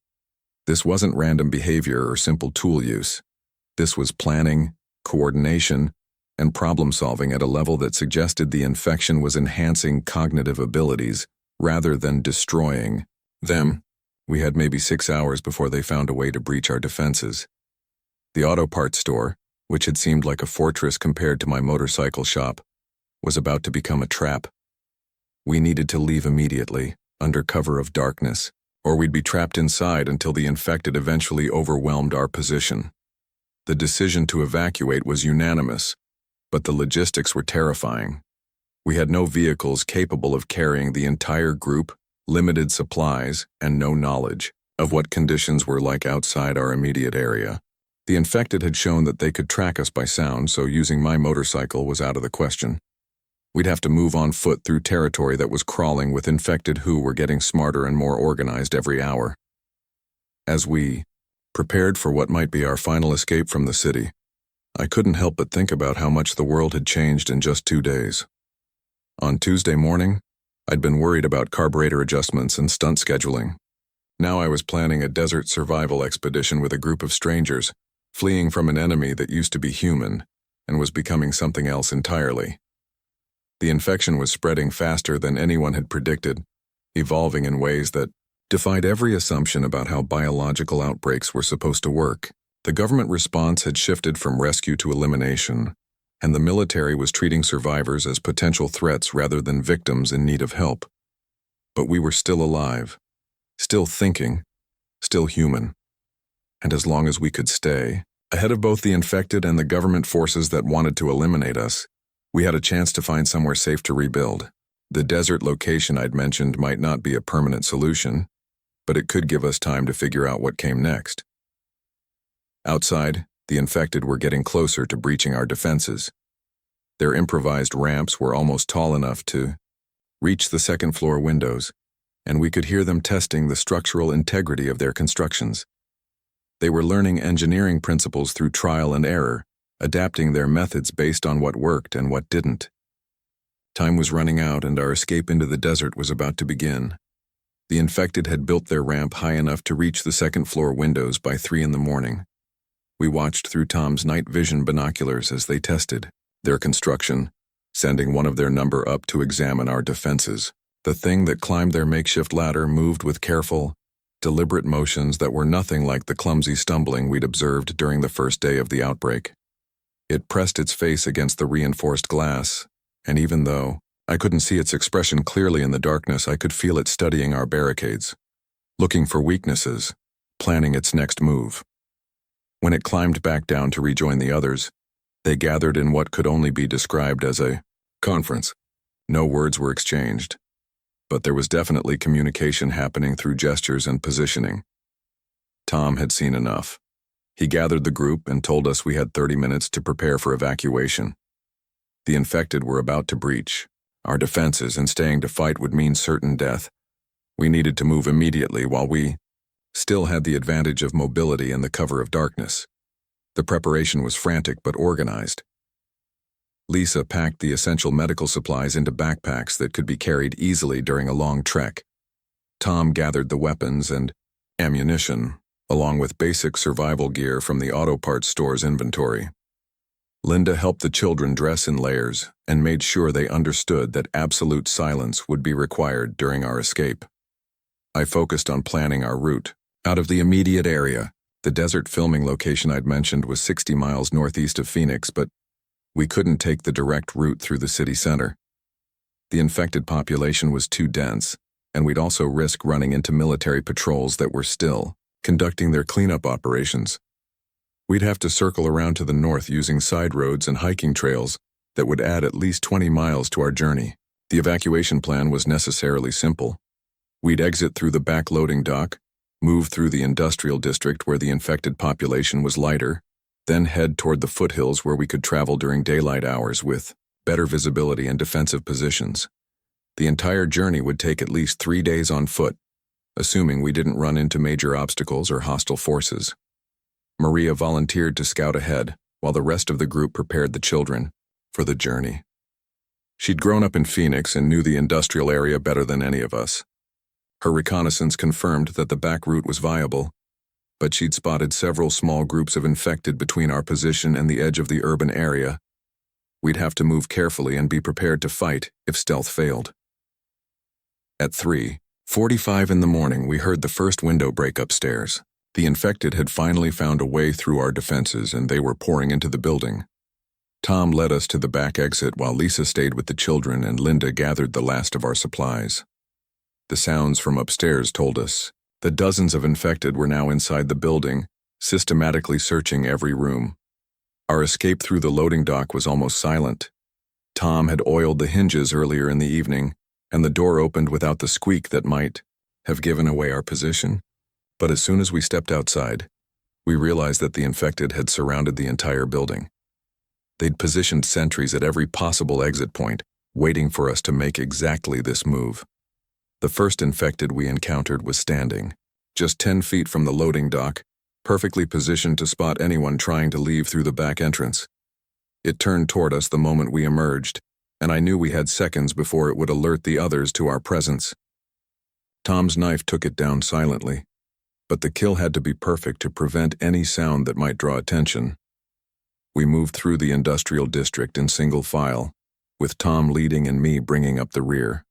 This wasn't random behavior or simple tool use. This was planning, coordination, and problem-solving at a level that suggested the infection was enhancing cognitive abilities rather than destroying them. We had maybe 6 hours before they found a way to breach our defenses. The auto parts store, which had seemed like a fortress compared to my motorcycle shop, was about to become a trap. We needed to leave immediately, under cover of darkness, or we'd be trapped inside until the infected eventually overwhelmed our position. The decision to evacuate was unanimous, but the logistics were terrifying. We had no vehicles capable of carrying the entire group, limited supplies, and no knowledge of what conditions were like outside our immediate area. The infected had shown that they could track us by sound, so using my motorcycle was out of the question. We'd have to move on foot through territory that was crawling with infected who were getting smarter and more organized every hour. As we prepared for what might be our final escape from the city, I couldn't help but think about how much the world had changed in just 2 days. On Tuesday morning, I'd been worried about carburetor adjustments and stunt scheduling. Now I was planning a desert survival expedition with a group of strangers, fleeing from an enemy that used to be human and was becoming something else entirely. The infection was spreading faster than anyone had predicted, evolving in ways that defied every assumption about how biological outbreaks were supposed to work. The government response had shifted from rescue to elimination, and the military was treating survivors as potential threats rather than victims in need of help. But we were still alive, still thinking, still human. And as long as we could stay ahead of both the infected and the government forces that wanted to eliminate us, we had a chance to find somewhere safe to rebuild. The desert location I'd mentioned might not be a permanent solution, but it could give us time to figure out what came next. Outside, the infected were getting closer to breaching our defenses. Their improvised ramps were almost tall enough to reach the second-floor windows, and we could hear them testing the structural integrity of their constructions. They were learning engineering principles through trial and error, adapting their methods based on what worked and what didn't. Time was running out and our escape into the desert was about to begin. The infected had built their ramp high enough to reach the second-floor windows by 3 in the morning. We watched through Tom's night vision binoculars as they tested their construction, sending one of their number up to examine our defenses. The thing that climbed their makeshift ladder moved with careful, deliberate motions that were nothing like the clumsy stumbling we'd observed during the first day of the outbreak. It pressed its face against the reinforced glass, and even though I couldn't see its expression clearly in the darkness, I could feel it studying our barricades, looking for weaknesses, planning its next move. When it climbed back down to rejoin the others, they gathered in what could only be described as a conference. No words were exchanged, but there was definitely communication happening through gestures and positioning. Tom had seen enough. He gathered the group and told us we had 30 minutes to prepare for evacuation. The infected were about to breach our defenses, and staying to fight would mean certain death. We needed to move immediately while we still had the advantage of mobility in the cover of darkness. The preparation was frantic but organized. Lisa packed the essential medical supplies into backpacks that could be carried easily during a long trek. Tom gathered the weapons and ammunition, along with basic survival gear from the auto parts store's inventory. Linda helped the children dress in layers and made sure they understood that absolute silence would be required during our escape. I focused on planning our route. Out of the immediate area, the desert filming location I'd mentioned was 60 miles northeast of Phoenix, but we couldn't take the direct route through the city center. The infected population was too dense, and we'd also risk running into military patrols that were still conducting their cleanup operations. We'd have to circle around to the north using side roads and hiking trails that would add at least 20 miles to our journey. The evacuation plan was necessarily simple. We'd exit through the back loading dock, move through the industrial district where the infected population was lighter, then head toward the foothills where we could travel during daylight hours with better visibility and defensive positions. The entire journey would take at least 3 days on foot, assuming we didn't run into major obstacles or hostile forces. Maria volunteered to scout ahead, while the rest of the group prepared the children for the journey. She'd grown up in Phoenix and knew the industrial area better than any of us. Her reconnaissance confirmed that the back route was viable, but she'd spotted several small groups of infected between our position and the edge of the urban area. We'd have to move carefully and be prepared to fight if stealth failed. At 3:45 in the morning, we heard the first window break upstairs. The infected had finally found a way through our defenses and they were pouring into the building. Tom led us to the back exit while Lisa stayed with the children and Linda gathered the last of our supplies. The sounds from upstairs told us that dozens of infected were now inside the building, systematically searching every room. Our escape through the loading dock was almost silent. Tom had oiled the hinges earlier in the evening, and the door opened without the squeak that might have given away our position. But as soon as we stepped outside, we realized that the infected had surrounded the entire building. They'd positioned sentries at every possible exit point, waiting for us to make exactly this move. The first infected we encountered was standing, just 10 feet from the loading dock, perfectly positioned to spot anyone trying to leave through the back entrance. It turned toward us the moment we emerged, and I knew we had seconds before it would alert the others to our presence. Tom's knife took it down silently, but the kill had to be perfect to prevent any sound that might draw attention. We moved through the industrial district in single file, with Tom leading and me bringing up the rear.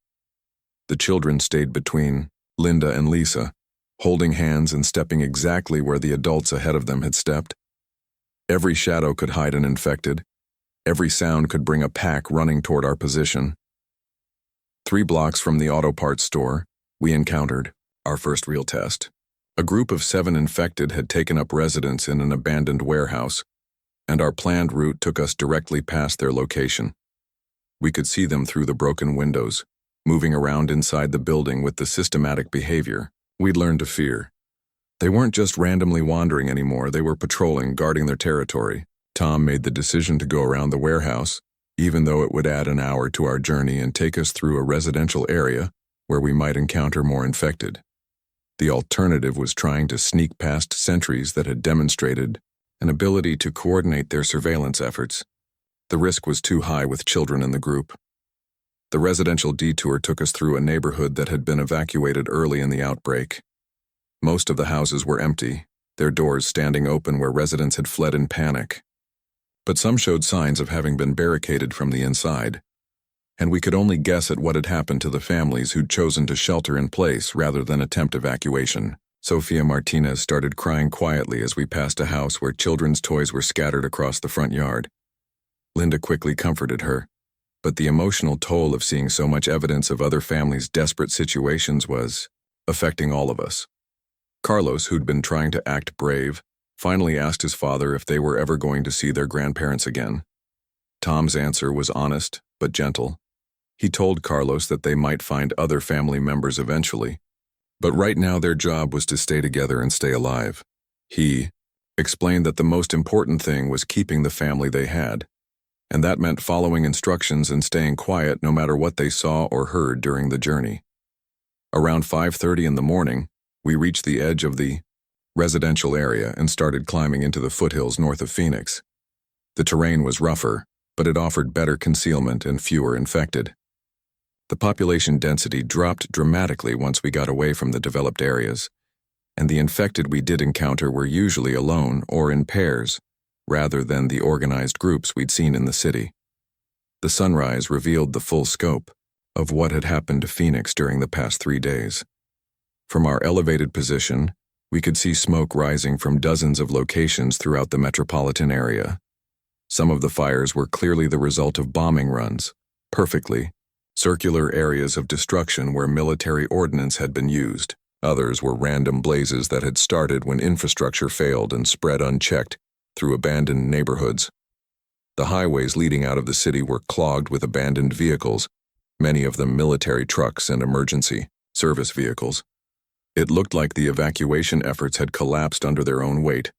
The children stayed between Linda and Lisa, holding hands and stepping exactly where the adults ahead of them had stepped. Every shadow could hide an infected. Every sound could bring a pack running toward our position. 3 blocks from the auto parts store, we encountered our first real test. A group of 7 infected had taken up residence in an abandoned warehouse, and our planned route took us directly past their location. We could see them through the broken windows, moving around inside the building with the systematic behavior we'd learned to fear. They weren't just randomly wandering anymore, they were patrolling, guarding their territory. Tom made the decision to go around the warehouse, even though it would add an hour to our journey and take us through a residential area where we might encounter more infected. The alternative was trying to sneak past sentries that had demonstrated an ability to coordinate their surveillance efforts. The risk was too high with children in the group. The residential detour took us through a neighborhood that had been evacuated early in the outbreak. Most of the houses were empty, their doors standing open where residents had fled in panic. But some showed signs of having been barricaded from the inside, and we could only guess at what had happened to the families who'd chosen to shelter in place rather than attempt evacuation. Sofia Martinez started crying quietly as we passed a house where children's toys were scattered across the front yard. Linda quickly comforted her, but the emotional toll of seeing so much evidence of other families' desperate situations was affecting all of us. Carlos, who'd been trying to act brave, finally asked his father if they were ever going to see their grandparents again. Tom's answer was honest but gentle. He told Carlos that they might find other family members eventually, but right now their job was to stay together and stay alive. He explained that the most important thing was keeping the family they had, and that meant following instructions and staying quiet no matter what they saw or heard during the journey. Around 5:30 in the morning, we reached the edge of the residential area and started climbing into the foothills north of Phoenix. The terrain was rougher, but it offered better concealment and fewer infected. The population density dropped dramatically once we got away from the developed areas, and the infected we did encounter were usually alone or in pairs, rather than the organized groups we'd seen in the city. The sunrise revealed the full scope of what had happened to Phoenix during the past 3 days. From our elevated position, we could see smoke rising from dozens of locations throughout the metropolitan area. Some of the fires were clearly the result of bombing runs, perfectly circular areas of destruction where military ordnance had been used. Others were random blazes that had started when infrastructure failed and spread unchecked through abandoned neighborhoods. The highways leading out of the city were clogged with abandoned vehicles, many of them military trucks and emergency service vehicles. It looked like the evacuation efforts had collapsed under their own weight,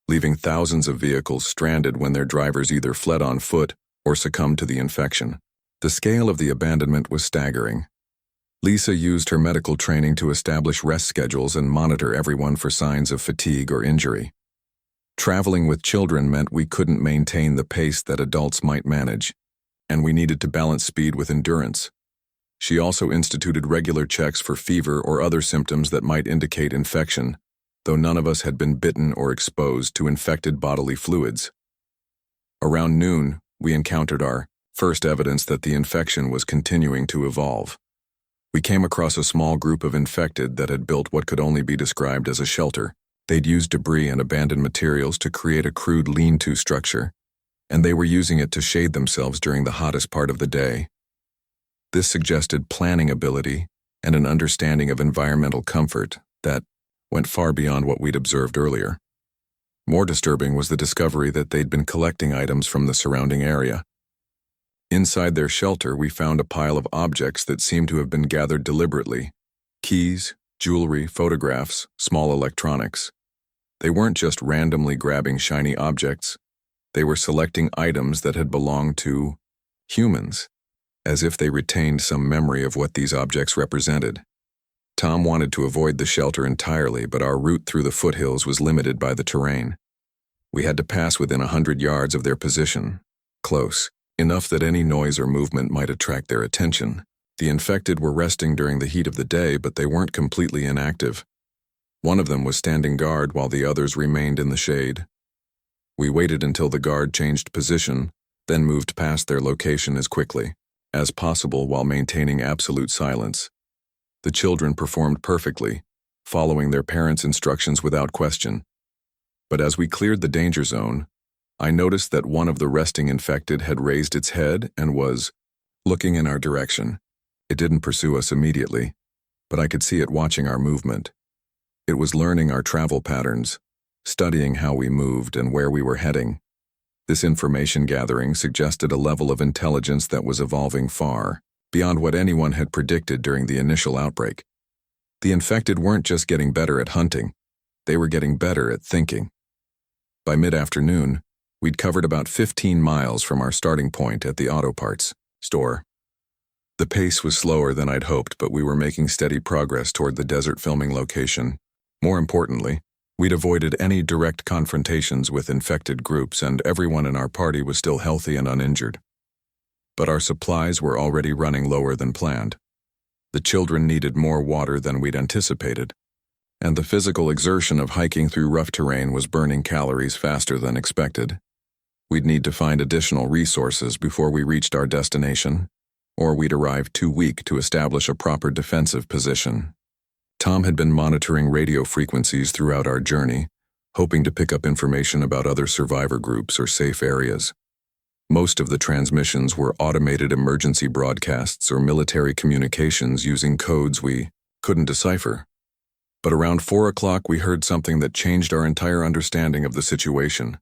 leaving thousands of vehicles stranded when their drivers either fled on foot or succumbed to the infection. The scale of the abandonment was staggering. Lisa used her medical training to establish rest schedules and monitor everyone for signs of fatigue or injury. Traveling with children meant we couldn't maintain the pace that adults might manage, and we needed to balance speed with endurance. She also instituted regular checks for fever or other symptoms that might indicate infection, though none of us had been bitten or exposed to infected bodily fluids. Around noon, we encountered our first evidence that the infection was continuing to evolve. We came across a small group of infected that had built what could only be described as a shelter. They'd used debris and abandoned materials to create a crude lean-to structure, and they were using it to shade themselves during the hottest part of the day. This suggested planning ability and an understanding of environmental comfort that went far beyond what we'd observed earlier. More disturbing was the discovery that they'd been collecting items from the surrounding area. Inside their shelter, we found a pile of objects that seemed to have been gathered deliberately: keys, jewelry, photographs, small electronics. They weren't just randomly grabbing shiny objects. They were selecting items that had belonged to humans, as if they retained some memory of what these objects represented. Tom wanted to avoid the shelter entirely, but our route through the foothills was limited by the terrain. We had to pass within 100 yards of their position, close enough that any noise or movement might attract their attention. The infected were resting during the heat of the day, but they weren't completely inactive. One of them was standing guard while the others remained in the shade. We waited until the guard changed position, then moved past their location as quickly as possible while maintaining absolute silence. The children performed perfectly, following their parents' instructions without question. But as we cleared the danger zone, I noticed that one of the resting infected had raised its head and was looking in our direction. It didn't pursue us immediately, but I could see it watching our movement. It was learning our travel patterns, studying how we moved and where we were heading. This information gathering suggested a level of intelligence that was evolving far beyond what anyone had predicted during the initial outbreak. The infected weren't just getting better at hunting, they were getting better at thinking. By mid-afternoon, we'd covered about 15 miles from our starting point at the auto parts store. The pace was slower than I'd hoped, but we were making steady progress toward the desert filming location. More importantly, we'd avoided any direct confrontations with infected groups, and everyone in our party was still healthy and uninjured. But our supplies were already running lower than planned. The children needed more water than we'd anticipated, and the physical exertion of hiking through rough terrain was burning calories faster than expected. We'd need to find additional resources before we reached our destination, or we'd arrive too weak to establish a proper defensive position. Tom had been monitoring radio frequencies throughout our journey, hoping to pick up information about other survivor groups or safe areas. Most of the transmissions were automated emergency broadcasts or military communications using codes we couldn't decipher. But around 4 o'clock we heard something that changed our entire understanding of the situation.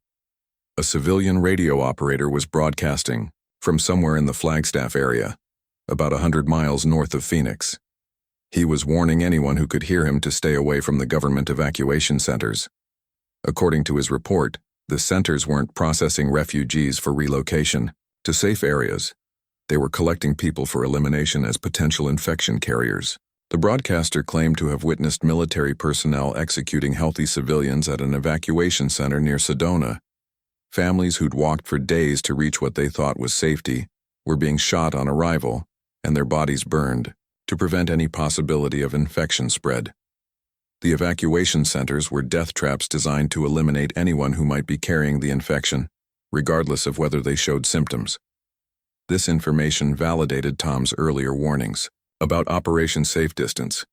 A civilian radio operator was broadcasting from somewhere in the Flagstaff area, about 100 miles north of Phoenix. He was warning anyone who could hear him to stay away from the government evacuation centers. According to his report, the centers weren't processing refugees for relocation to safe areas. They were collecting people for elimination as potential infection carriers. The broadcaster claimed to have witnessed military personnel executing healthy civilians at an evacuation center near Sedona. Families who'd walked for days to reach what they thought was safety were being shot on arrival, and their bodies burned to prevent any possibility of infection spread. The evacuation centers were death traps designed to eliminate anyone who might be carrying the infection, regardless of whether they showed symptoms. This information validated Tom's earlier warnings about Operation Safe Distance,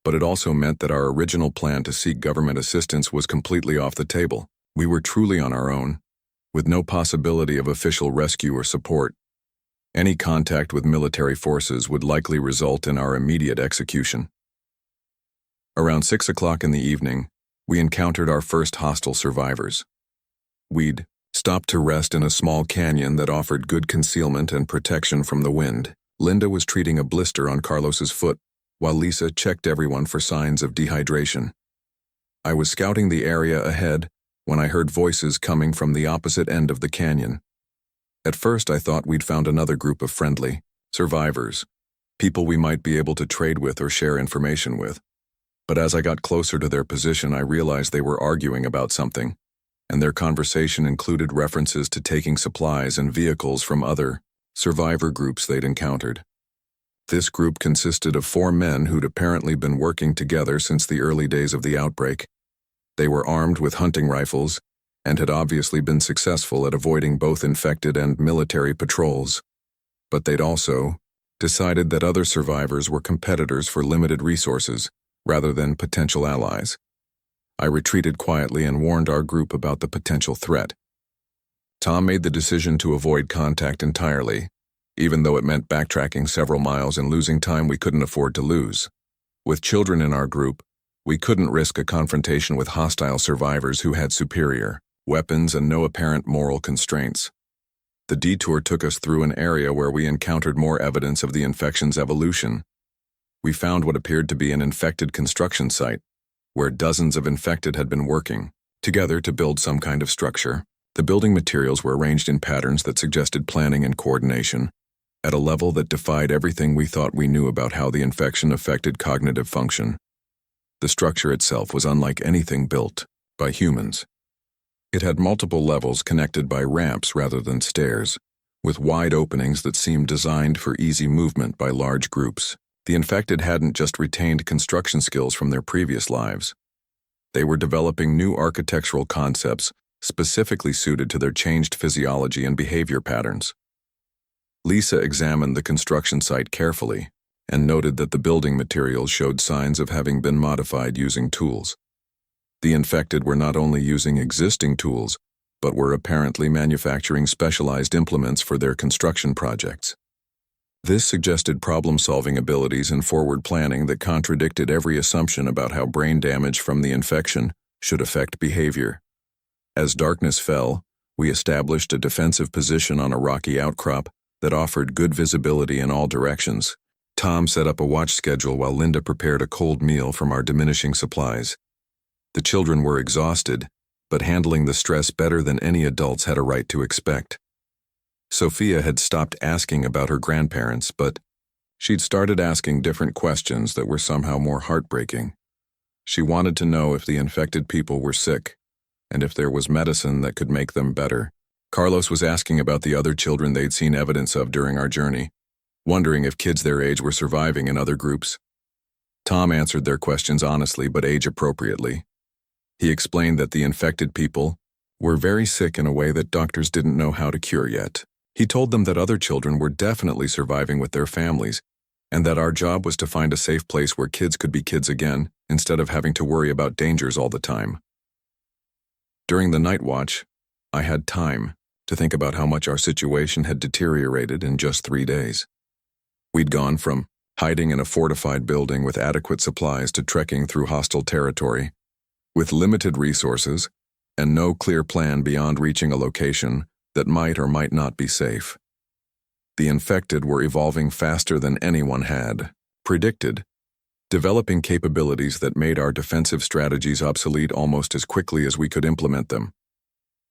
but it also meant that our original plan to seek government assistance was completely off the table. We were truly on our own, with no possibility of official rescue or support. Any contact with military forces would likely result in our immediate execution. Around 6 o'clock in the evening, we encountered our first hostile survivors. We'd stopped to rest in a small canyon that offered good concealment and protection from the wind. Linda was treating a blister on Carlos's foot, while Lisa checked everyone for signs of dehydration. I was scouting the area ahead when I heard voices coming from the opposite end of the canyon. At first, I thought we'd found another group of friendly survivors, people we might be able to trade with or share information with. But as I got closer to their position, I realized they were arguing about something, and their conversation included references to taking supplies and vehicles from other survivor groups they'd encountered. This group consisted of 4 men who'd apparently been working together since the early days of the outbreak. They were armed with hunting rifles and had obviously been successful at avoiding both infected and military patrols. But they'd also decided that other survivors were competitors for limited resources rather than potential allies. I retreated quietly and warned our group about the potential threat. Tom made the decision to avoid contact entirely, even though it meant backtracking several miles and losing time we couldn't afford to lose. With children in our group, we couldn't risk a confrontation with hostile survivors who had superior weapons and no apparent moral constraints. The detour took us through an area where we encountered more evidence of the infection's evolution. We found what appeared to be an infected construction site, where dozens of infected had been working together to build some kind of structure. The building materials were arranged in patterns that suggested planning and coordination, at a level that defied everything we thought we knew about how the infection affected cognitive function. The structure itself was unlike anything built by humans. It had multiple levels connected by ramps rather than stairs, with wide openings that seemed designed for easy movement by large groups. The infected hadn't just retained construction skills from their previous lives. They were developing new architectural concepts specifically suited to their changed physiology and behavior patterns. Lisa examined the construction site carefully and noted that the building materials showed signs of having been modified using tools. The infected were not only using existing tools, but were apparently manufacturing specialized implements for their construction projects. This suggested problem-solving abilities and forward planning that contradicted every assumption about how brain damage from the infection should affect behavior. As darkness fell, we established a defensive position on a rocky outcrop that offered good visibility in all directions. Tom set up a watch schedule while Linda prepared a cold meal from our diminishing supplies. The children were exhausted, but handling the stress better than any adults had a right to expect. Sophia had stopped asking about her grandparents, but she'd started asking different questions that were somehow more heartbreaking. She wanted to know if the infected people were sick, and if there was medicine that could make them better. Carlos was asking about the other children they'd seen evidence of during our journey, wondering if kids their age were surviving in other groups. Tom answered their questions honestly but age-appropriately. He explained that the infected people were very sick in a way that doctors didn't know how to cure yet. He told them that other children were definitely surviving with their families, and that our job was to find a safe place where kids could be kids again, instead of having to worry about dangers all the time. During the night watch, I had time to think about how much our situation had deteriorated in just 3 days. We'd gone from hiding in a fortified building with adequate supplies to trekking through hostile territory, with limited resources and no clear plan beyond reaching a location that might or might not be safe. The infected were evolving faster than anyone had predicted, developing capabilities that made our defensive strategies obsolete almost as quickly as we could implement them.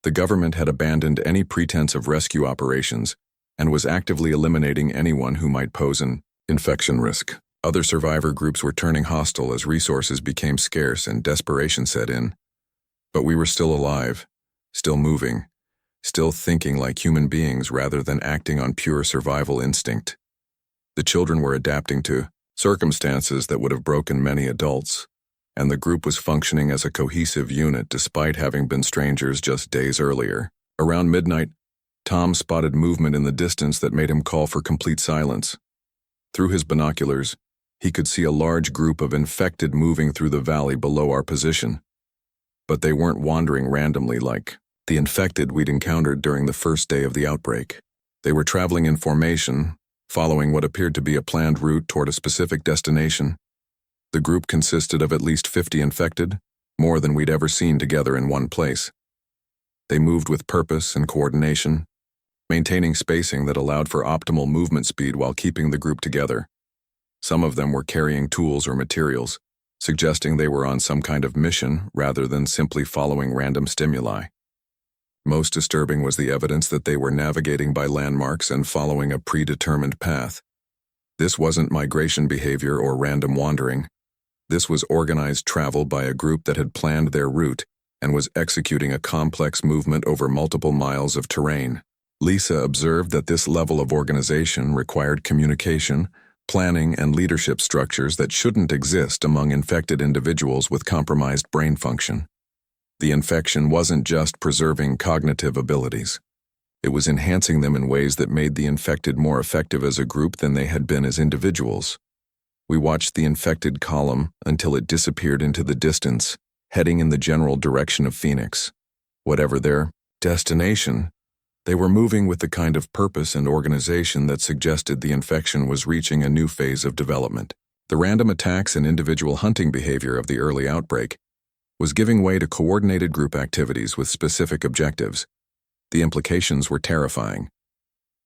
The government had abandoned any pretense of rescue operations and was actively eliminating anyone who might pose an infection risk. Other survivor groups were turning hostile as resources became scarce and desperation set in. But we were still alive, still moving, still thinking like human beings rather than acting on pure survival instinct. The children were adapting to circumstances that would have broken many adults, and the group was functioning as a cohesive unit despite having been strangers just days earlier. Around midnight, Tom spotted movement in the distance that made him call for complete silence. Through his binoculars, he could see a large group of infected moving through the valley below our position. But they weren't wandering randomly like the infected we'd encountered during the first day of the outbreak. They were traveling in formation, following what appeared to be a planned route toward a specific destination. The group consisted of at least 50 infected, more than we'd ever seen together in one place. They moved with purpose and coordination, maintaining spacing that allowed for optimal movement speed while keeping the group together. Some of them were carrying tools or materials, suggesting they were on some kind of mission rather than simply following random stimuli. Most disturbing was the evidence that they were navigating by landmarks and following a predetermined path. This wasn't migration behavior or random wandering. This was organized travel by a group that had planned their route and was executing a complex movement over multiple miles of terrain. Lisa observed that this level of organization required communication, planning, and leadership structures that shouldn't exist among infected individuals with compromised brain function. The infection wasn't just preserving cognitive abilities. It was enhancing them in ways that made the infected more effective as a group than they had been as individuals. We watched the infected column until it disappeared into the distance, heading in the general direction of Phoenix. Whatever their destination, they were moving with the kind of purpose and organization that suggested the infection was reaching a new phase of development. The random attacks and individual hunting behavior of the early outbreak was giving way to coordinated group activities with specific objectives. The implications were terrifying.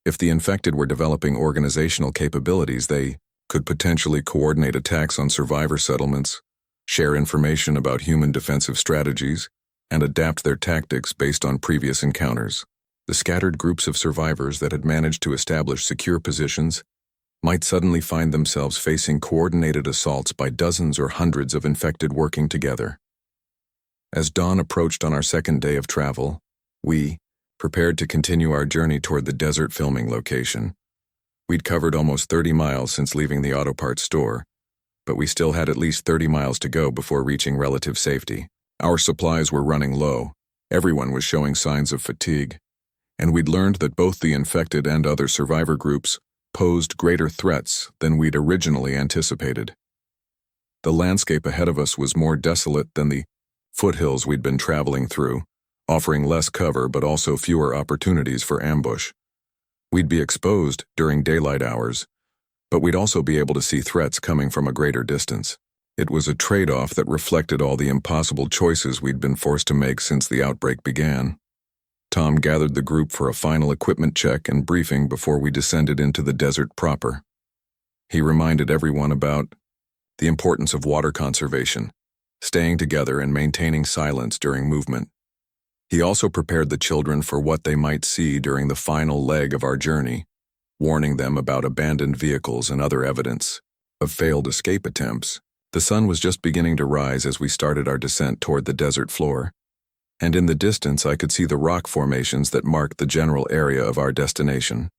If the infected were developing organizational capabilities, they could potentially coordinate attacks on survivor settlements, share information about human defensive strategies, and adapt their tactics based on previous encounters. The scattered groups of survivors that had managed to establish secure positions might suddenly find themselves facing coordinated assaults by dozens or hundreds of infected working together. As dawn approached on our second day of travel, we prepared to continue our journey toward the desert filming location. We'd covered almost 30 miles since leaving the auto parts store, but we still had at least 30 miles to go before reaching relative safety. Our supplies were running low, everyone was showing signs of fatigue, and we'd learned that both the infected and other survivor groups posed greater threats than we'd originally anticipated. The landscape ahead of us was more desolate than the foothills we'd been traveling through, offering less cover but also fewer opportunities for ambush. We'd be exposed during daylight hours, but we'd also be able to see threats coming from a greater distance. It was a trade-off that reflected all the impossible choices we'd been forced to make since the outbreak began. Tom gathered the group for a final equipment check and briefing before we descended into the desert proper. He reminded everyone about the importance of water conservation, staying together and maintaining silence during movement. He also prepared the children for what they might see during the final leg of our journey, warning them about abandoned vehicles and other evidence of failed escape attempts. The sun was just beginning to rise as we started our descent toward the desert floor, and in the distance I could see the rock formations that marked the general area of our destination.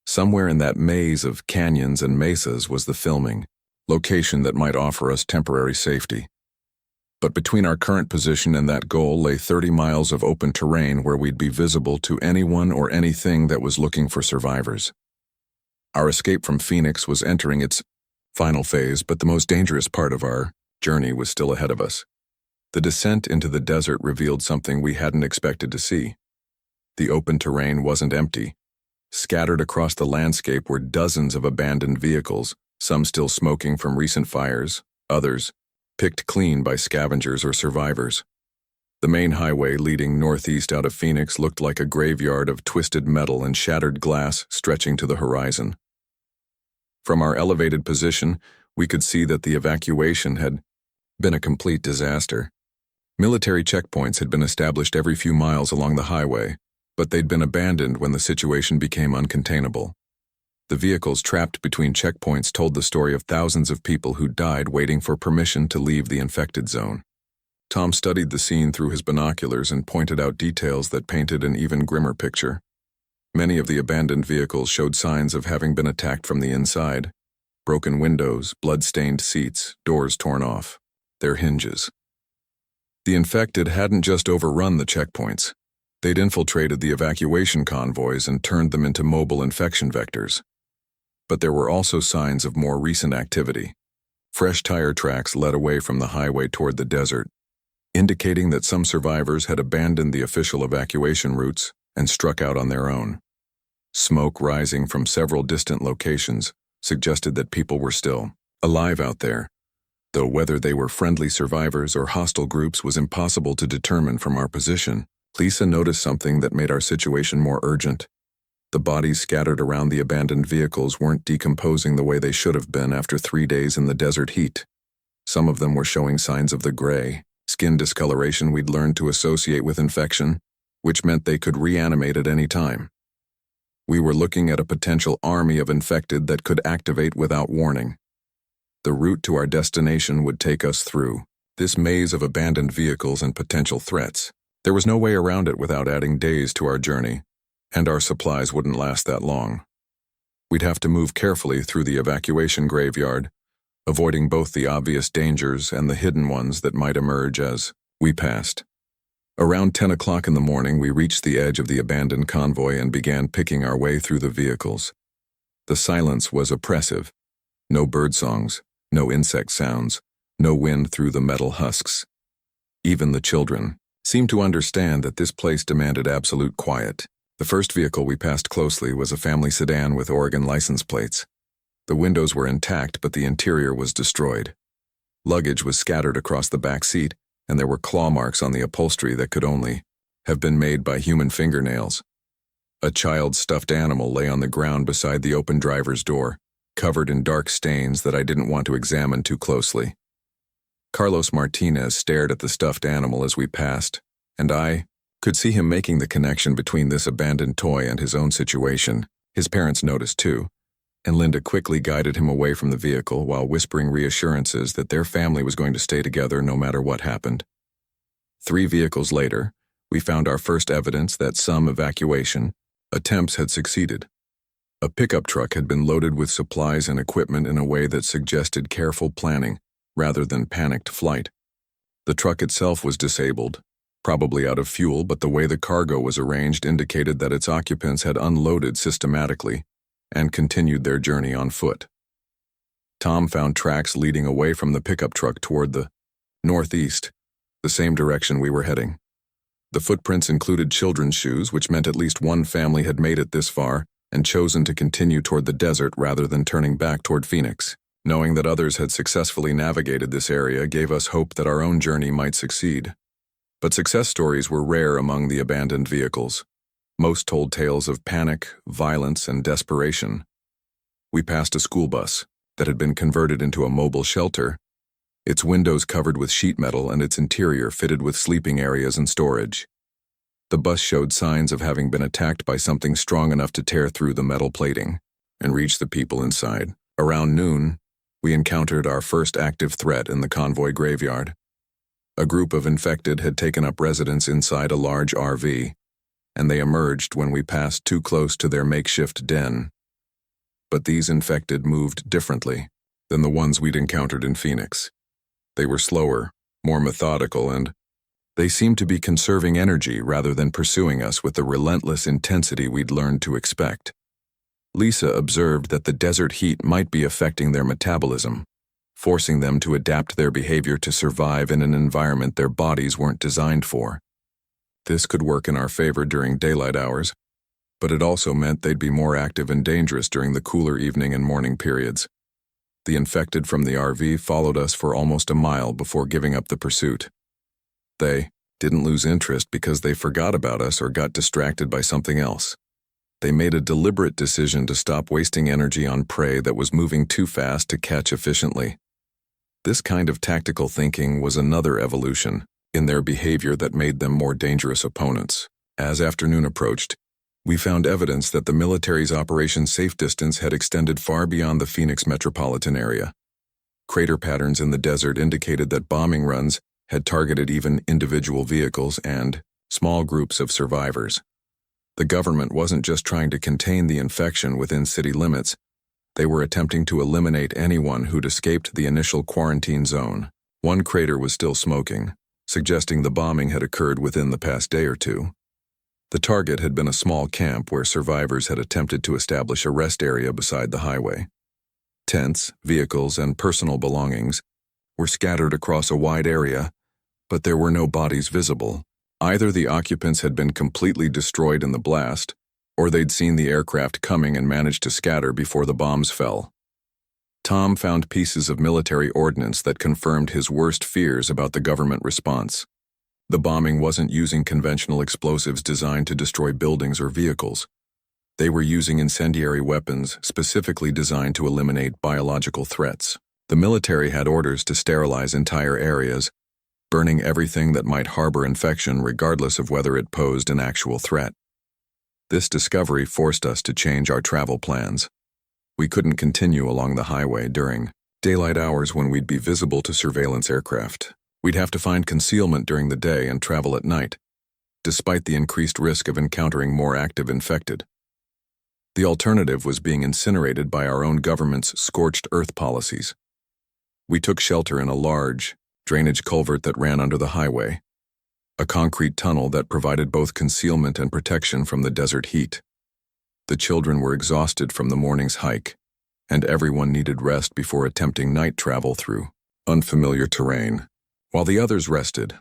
Somewhere in that maze of canyons and mesas was the filming location that might offer us temporary safety. But between our current position and that goal lay 30 miles of open terrain where we'd be visible to anyone or anything that was looking for survivors. Our escape from Phoenix was entering its final phase, but the most dangerous part of our journey was still ahead of us. The descent into the desert revealed something we hadn't expected to see. The open terrain wasn't empty. Scattered across the landscape were dozens of abandoned vehicles, some still smoking from recent fires, others picked clean by scavengers or survivors. The main highway leading northeast out of Phoenix looked like a graveyard of twisted metal and shattered glass stretching to the horizon. From our elevated position, we could see that the evacuation had been a complete disaster. Military checkpoints had been established every few miles along the highway, but they'd been abandoned when the situation became uncontainable. The vehicles trapped between checkpoints told the story of thousands of people who died waiting for permission to leave the infected zone. Tom studied the scene through his binoculars and pointed out details that painted an even grimmer picture. Many of the abandoned vehicles showed signs of having been attacked from the inside. Broken windows, blood-stained seats, doors torn off. Their hinges. The infected hadn't just overrun the checkpoints. They'd infiltrated the evacuation convoys and turned them into mobile infection vectors. But there were also signs of more recent activity. Fresh tire tracks led away from the highway toward the desert, indicating that some survivors had abandoned the official evacuation routes and struck out on their own. Smoke rising from several distant locations suggested that people were still alive out there, though whether they were friendly survivors or hostile groups was impossible to determine from our position. Lisa noticed something that made our situation more urgent. The bodies scattered around the abandoned vehicles weren't decomposing the way they should have been after 3 days in the desert heat. Some of them were showing signs of the gray, skin discoloration we'd learned to associate with infection, which meant they could reanimate at any time. We were looking at a potential army of infected that could activate without warning. The route to our destination would take us through this maze of abandoned vehicles and potential threats. There was no way around it without adding days to our journey, and our supplies wouldn't last that long. We'd have to move carefully through the evacuation graveyard, avoiding both the obvious dangers and the hidden ones that might emerge as we passed. Around 10 o'clock in the morning, we reached the edge of the abandoned convoy and began picking our way through the vehicles. The silence was oppressive. No bird songs, no insect sounds, no wind through the metal husks. Even the children seemed to understand that this place demanded absolute quiet. The first vehicle we passed closely was a family sedan with Oregon license plates. The windows were intact, but the interior was destroyed. Luggage was scattered across the back seat, and there were claw marks on the upholstery that could only have been made by human fingernails. A child's stuffed animal lay on the ground beside the open driver's door, covered in dark stains that I didn't want to examine too closely. Carlos Martinez stared at the stuffed animal as we passed, and I could see him making the connection between this abandoned toy and his own situation. His parents noticed too, and Linda quickly guided him away from the vehicle while whispering reassurances that their family was going to stay together no matter what happened. 3 vehicles later, we found our first evidence that some evacuation attempts had succeeded. A pickup truck had been loaded with supplies and equipment in a way that suggested careful planning rather than panicked flight. The truck itself was disabled, probably out of fuel, but the way the cargo was arranged indicated that its occupants had unloaded systematically and continued their journey on foot. Tom found tracks leading away from the pickup truck toward the northeast, the same direction we were heading. The footprints included children's shoes, which meant at least one family had made it this far and chosen to continue toward the desert rather than turning back toward Phoenix. Knowing that others had successfully navigated this area gave us hope that our own journey might succeed. But success stories were rare among the abandoned vehicles. Most told tales of panic, violence, and desperation. We passed a school bus that had been converted into a mobile shelter, its windows covered with sheet metal and its interior fitted with sleeping areas and storage. The bus showed signs of having been attacked by something strong enough to tear through the metal plating and reach the people inside. Around noon, we encountered our first active threat in the convoy graveyard. A group of infected had taken up residence inside a large RV, and they emerged when we passed too close to their makeshift den. But these infected moved differently than the ones we'd encountered in Phoenix. They were slower, more methodical, and they seemed to be conserving energy rather than pursuing us with the relentless intensity we'd learned to expect. Lisa observed that the desert heat might be affecting their metabolism, forcing them to adapt their behavior to survive in an environment their bodies weren't designed for. This could work in our favor during daylight hours, but it also meant they'd be more active and dangerous during the cooler evening and morning periods. The infected from the RV followed us for almost a mile before giving up the pursuit. They didn't lose interest because they forgot about us or got distracted by something else. They made a deliberate decision to stop wasting energy on prey that was moving too fast to catch efficiently. This kind of tactical thinking was another evolution in their behavior that made them more dangerous opponents. As afternoon approached, we found evidence that the military's Operation Safe Distance had extended far beyond the Phoenix metropolitan area. Crater patterns in the desert indicated that bombing runs had targeted even individual vehicles and small groups of survivors. The government wasn't just trying to contain the infection within city limits, they were attempting to eliminate anyone who'd escaped the initial quarantine zone. One crater was still smoking, suggesting the bombing had occurred within the past day or two. The target had been a small camp where survivors had attempted to establish a rest area beside the highway. Tents, vehicles, and personal belongings were scattered across a wide area, but there were no bodies visible. Either the occupants had been completely destroyed in the blast, or they'd seen the aircraft coming and managed to scatter before the bombs fell. Tom found pieces of military ordnance that confirmed his worst fears about the government response. The bombing wasn't using conventional explosives designed to destroy buildings or vehicles. They were using incendiary weapons specifically designed to eliminate biological threats. The military had orders to sterilize entire areas, burning everything that might harbor infection regardless of whether it posed an actual threat. This discovery forced us to change our travel plans. We couldn't continue along the highway during daylight hours when we'd be visible to surveillance aircraft. We'd have to find concealment during the day and travel at night, despite the increased risk of encountering more active infected. The alternative was being incinerated by our own government's scorched earth policies. We took shelter in a large drainage culvert that ran under the highway, a concrete tunnel that provided both concealment and protection from the desert heat. The children were exhausted from the morning's hike, and everyone needed rest before attempting night travel through unfamiliar terrain. While the others rested,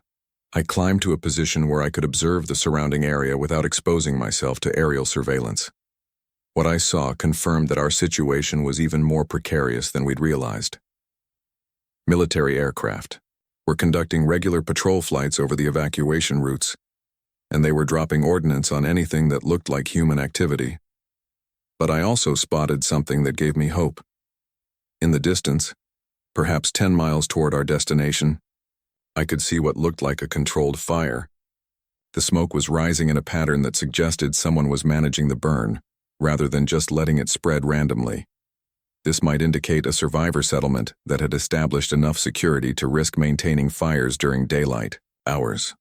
I climbed to a position where I could observe the surrounding area without exposing myself to aerial surveillance. What I saw confirmed that our situation was even more precarious than we'd realized. Military aircraft were conducting regular patrol flights over the evacuation routes, and they were dropping ordnance on anything that looked like human activity. But I also spotted something that gave me hope. In the distance, perhaps 10 miles toward our destination, I could see what looked like a controlled fire. The smoke was rising in a pattern that suggested someone was managing the burn, rather than just letting it spread randomly. This might indicate a survivor settlement that had established enough security to risk maintaining fires during daylight hours.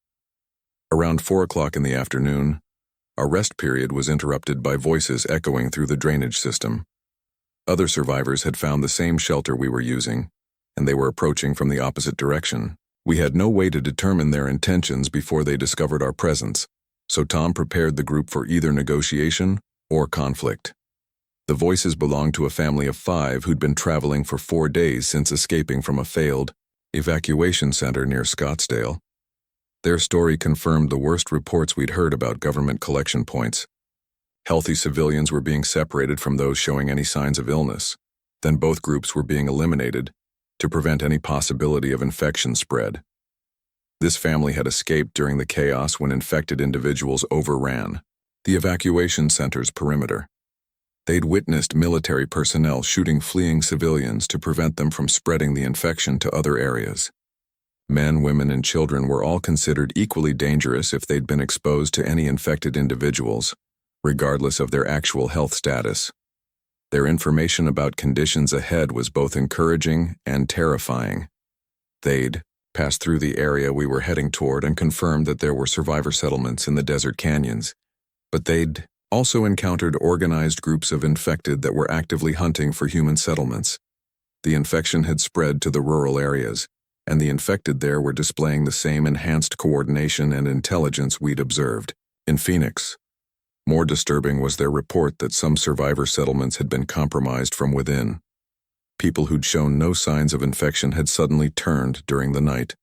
Around 4 o'clock in the afternoon, our rest period was interrupted by voices echoing through the drainage system. Other survivors had found the same shelter we were using, and they were approaching from the opposite direction. We had no way to determine their intentions before they discovered our presence, so Tom prepared the group for either negotiation or conflict. The voices belonged to a family of 5 who'd been traveling for 4 days since escaping from a failed evacuation center near Scottsdale. Their story confirmed the worst reports we'd heard about government collection points. Healthy civilians were being separated from those showing any signs of illness. Then both groups were being eliminated to prevent any possibility of infection spread. This family had escaped during the chaos when infected individuals overran the evacuation center's perimeter. They'd witnessed military personnel shooting fleeing civilians to prevent them from spreading the infection to other areas. Men, women, and children were all considered equally dangerous if they'd been exposed to any infected individuals, regardless of their actual health status. Their information about conditions ahead was both encouraging and terrifying. They'd passed through the area we were heading toward and confirmed that there were survivor settlements in the desert canyons, but they'd also encountered organized groups of infected that were actively hunting for human settlements. The infection had spread to the rural areas, and the infected there were displaying the same enhanced coordination and intelligence we'd observed in Phoenix. More disturbing was their report that some survivor settlements had been compromised from within. People who'd shown no signs of infection had suddenly turned during the night,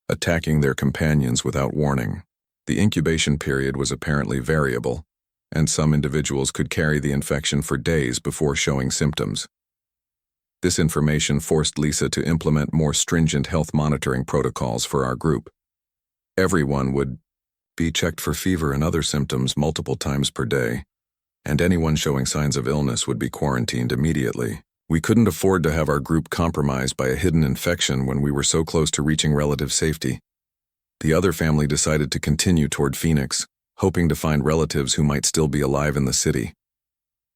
attacking their companions without warning. The incubation period was apparently variable, and some individuals could carry the infection for days before showing symptoms. This information forced Lisa to implement more stringent health monitoring protocols for our group. Everyone would be checked for fever and other symptoms multiple times per day, and anyone showing signs of illness would be quarantined immediately. We couldn't afford to have our group compromised by a hidden infection when we were so close to reaching relative safety. The other family decided to continue toward Phoenix, hoping to find relatives who might still be alive in the city.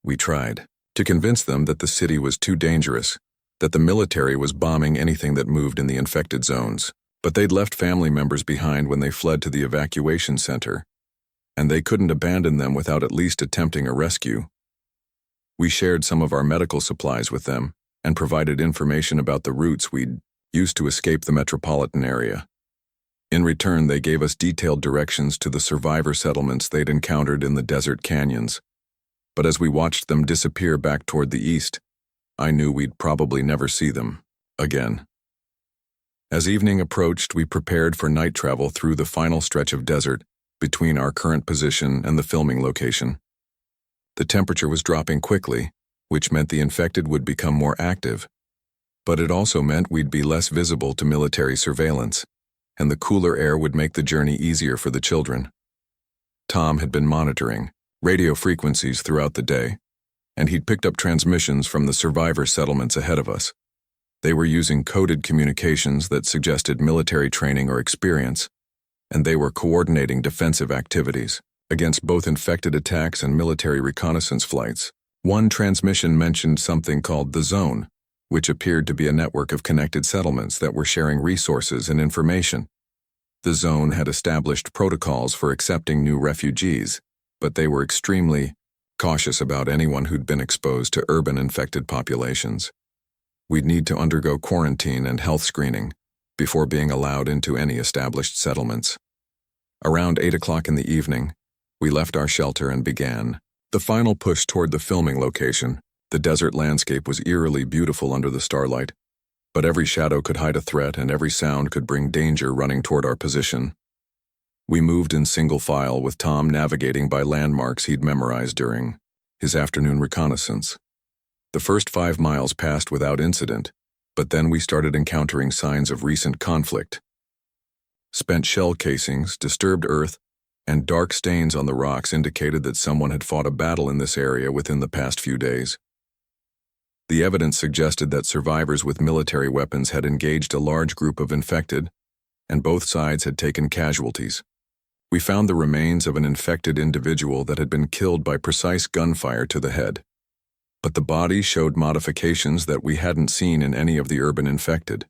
We tried to convince them that the city was too dangerous, that the military was bombing anything that moved in the infected zones. But they'd left family members behind when they fled to the evacuation center, and they couldn't abandon them without at least attempting a rescue. We shared some of our medical supplies with them and provided information about the routes we'd used to escape the metropolitan area. In return, they gave us detailed directions to the survivor settlements they'd encountered in the desert canyons. But as we watched them disappear back toward the east, I knew we'd probably never see them again. As evening approached, we prepared for night travel through the final stretch of desert between our current position and the filming location. The temperature was dropping quickly, which meant the infected would become more active, but it also meant we'd be less visible to military surveillance, and the cooler air would make the journey easier for the children. Tom had been monitoring radio frequencies throughout the day, and he'd picked up transmissions from the survivor settlements ahead of us. They were using coded communications that suggested military training or experience, and they were coordinating defensive activities against both infected attacks and military reconnaissance flights. One transmission mentioned something called the Zone, which appeared to be a network of connected settlements that were sharing resources and information. The Zone had established protocols for accepting new refugees, but they were extremely cautious about anyone who'd been exposed to urban infected populations. We'd need to undergo quarantine and health screening before being allowed into any established settlements. Around 8 o'clock in the evening, we left our shelter and began the final push toward the filming location. The desert landscape was eerily beautiful under the starlight, but every shadow could hide a threat and every sound could bring danger running toward our position. We moved in single file with Tom navigating by landmarks he'd memorized during his afternoon reconnaissance. The first 5 miles passed without incident, but then we started encountering signs of recent conflict. Spent shell casings, disturbed earth, and dark stains on the rocks indicated that someone had fought a battle in this area within the past few days. The evidence suggested that survivors with military weapons had engaged a large group of infected, and both sides had taken casualties. We found the remains of an infected individual that had been killed by precise gunfire to the head. But the body showed modifications that we hadn't seen in any of the urban infected.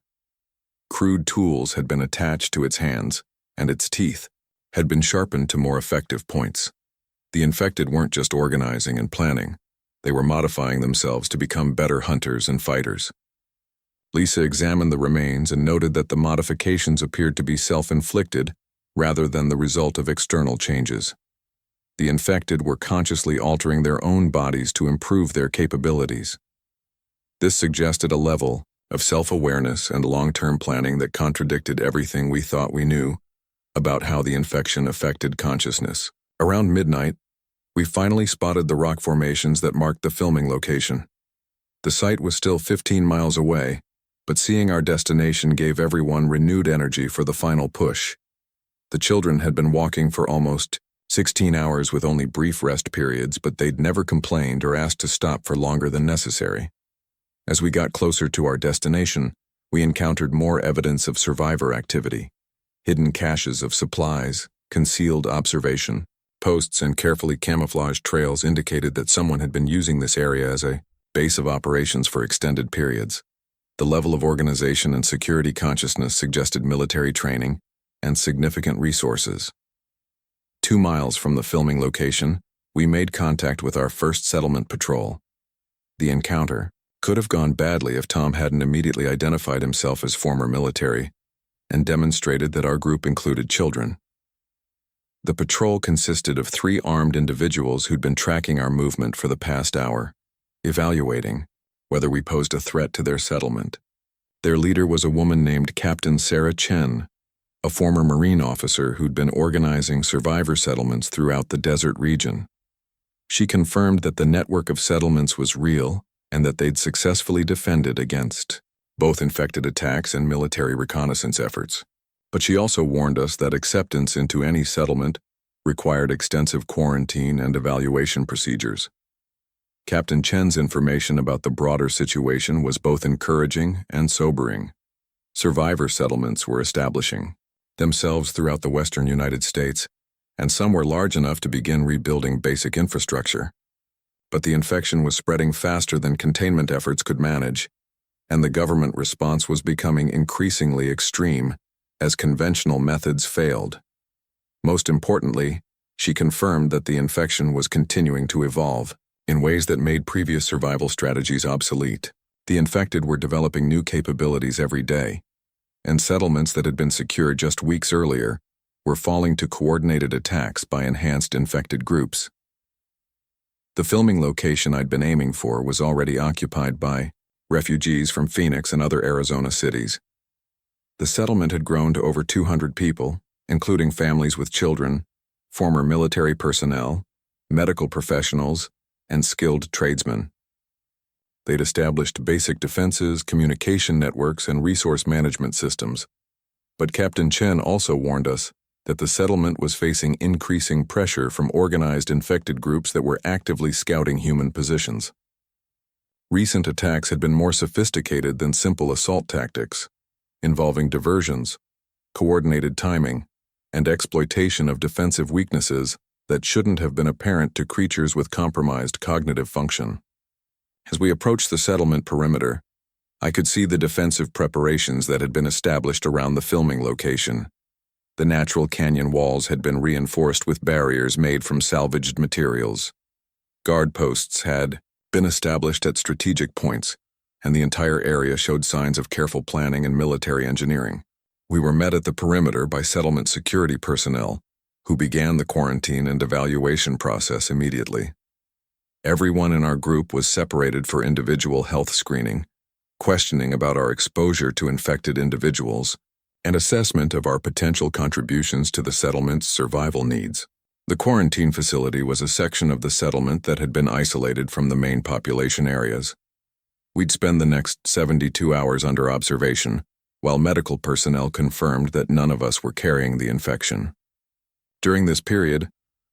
Crude tools had been attached to its hands, and its teeth had been sharpened to more effective points. The infected weren't just organizing and planning, they were modifying themselves to become better hunters and fighters. Lisa examined the remains and noted that the modifications appeared to be self-inflicted rather than the result of external changes. The infected were consciously altering their own bodies to improve their capabilities. This suggested a level of self-awareness and long-term planning that contradicted everything we thought we knew about how the infection affected consciousness. Around midnight, we finally spotted the rock formations that marked the filming location. The site was still 15 miles away, but seeing our destination gave everyone renewed energy for the final push. The children had been walking for almost 16 hours with only brief rest periods, but they'd never complained or asked to stop for longer than necessary. As we got closer to our destination, we encountered more evidence of survivor activity. Hidden caches of supplies, concealed observation posts, and carefully camouflaged trails indicated that someone had been using this area as a base of operations for extended periods. The level of organization and security consciousness suggested military training and significant resources. 2 miles from the filming location, we made contact with our first settlement patrol. The encounter could have gone badly if Tom hadn't immediately identified himself as former military and demonstrated that our group included children. The patrol consisted of 3 armed individuals who'd been tracking our movement for the past hour, evaluating whether we posed a threat to their settlement. Their leader was a woman named Captain Sarah Chen, a former Marine officer who'd been organizing survivor settlements throughout the desert region. She confirmed that the network of settlements was real and that they'd successfully defended against both infected attacks and military reconnaissance efforts. But she also warned us that acceptance into any settlement required extensive quarantine and evaluation procedures. Captain Chen's information about the broader situation was both encouraging and sobering. Survivor settlements were establishing themselves throughout the western United States, and some were large enough to begin rebuilding basic infrastructure. But the infection was spreading faster than containment efforts could manage, and the government response was becoming increasingly extreme as conventional methods failed. Most importantly, She confirmed that the infection was continuing to evolve in ways that made previous survival strategies obsolete. The infected were developing new capabilities every day, and settlements that had been secured just weeks earlier were falling to coordinated attacks by enhanced infected groups. The filming location I'd been aiming for was already occupied by refugees from Phoenix and other Arizona cities. The settlement had grown to over 200 people, including families with children, former military personnel, medical professionals, and skilled tradesmen. They'd established basic defenses, communication networks, and resource management systems. But Captain Chen also warned us that the settlement was facing increasing pressure from organized infected groups that were actively scouting human positions. Recent attacks had been more sophisticated than simple assault tactics, involving diversions, coordinated timing, and exploitation of defensive weaknesses that shouldn't have been apparent to creatures with compromised cognitive function. As we approached the settlement perimeter, I could see the defensive preparations that had been established around the filming location. The natural canyon walls had been reinforced with barriers made from salvaged materials. Guard posts had been established at strategic points, and the entire area showed signs of careful planning and military engineering. We were met at the perimeter by settlement security personnel, who began the quarantine and evaluation process immediately. Everyone in our group was separated for individual health screening, questioning about our exposure to infected individuals, and assessment of our potential contributions to the settlement's survival needs. The quarantine facility was a section of the settlement that had been isolated from the main population areas. We'd spend the next 72 hours under observation, while medical personnel confirmed that none of us were carrying the infection. During this period,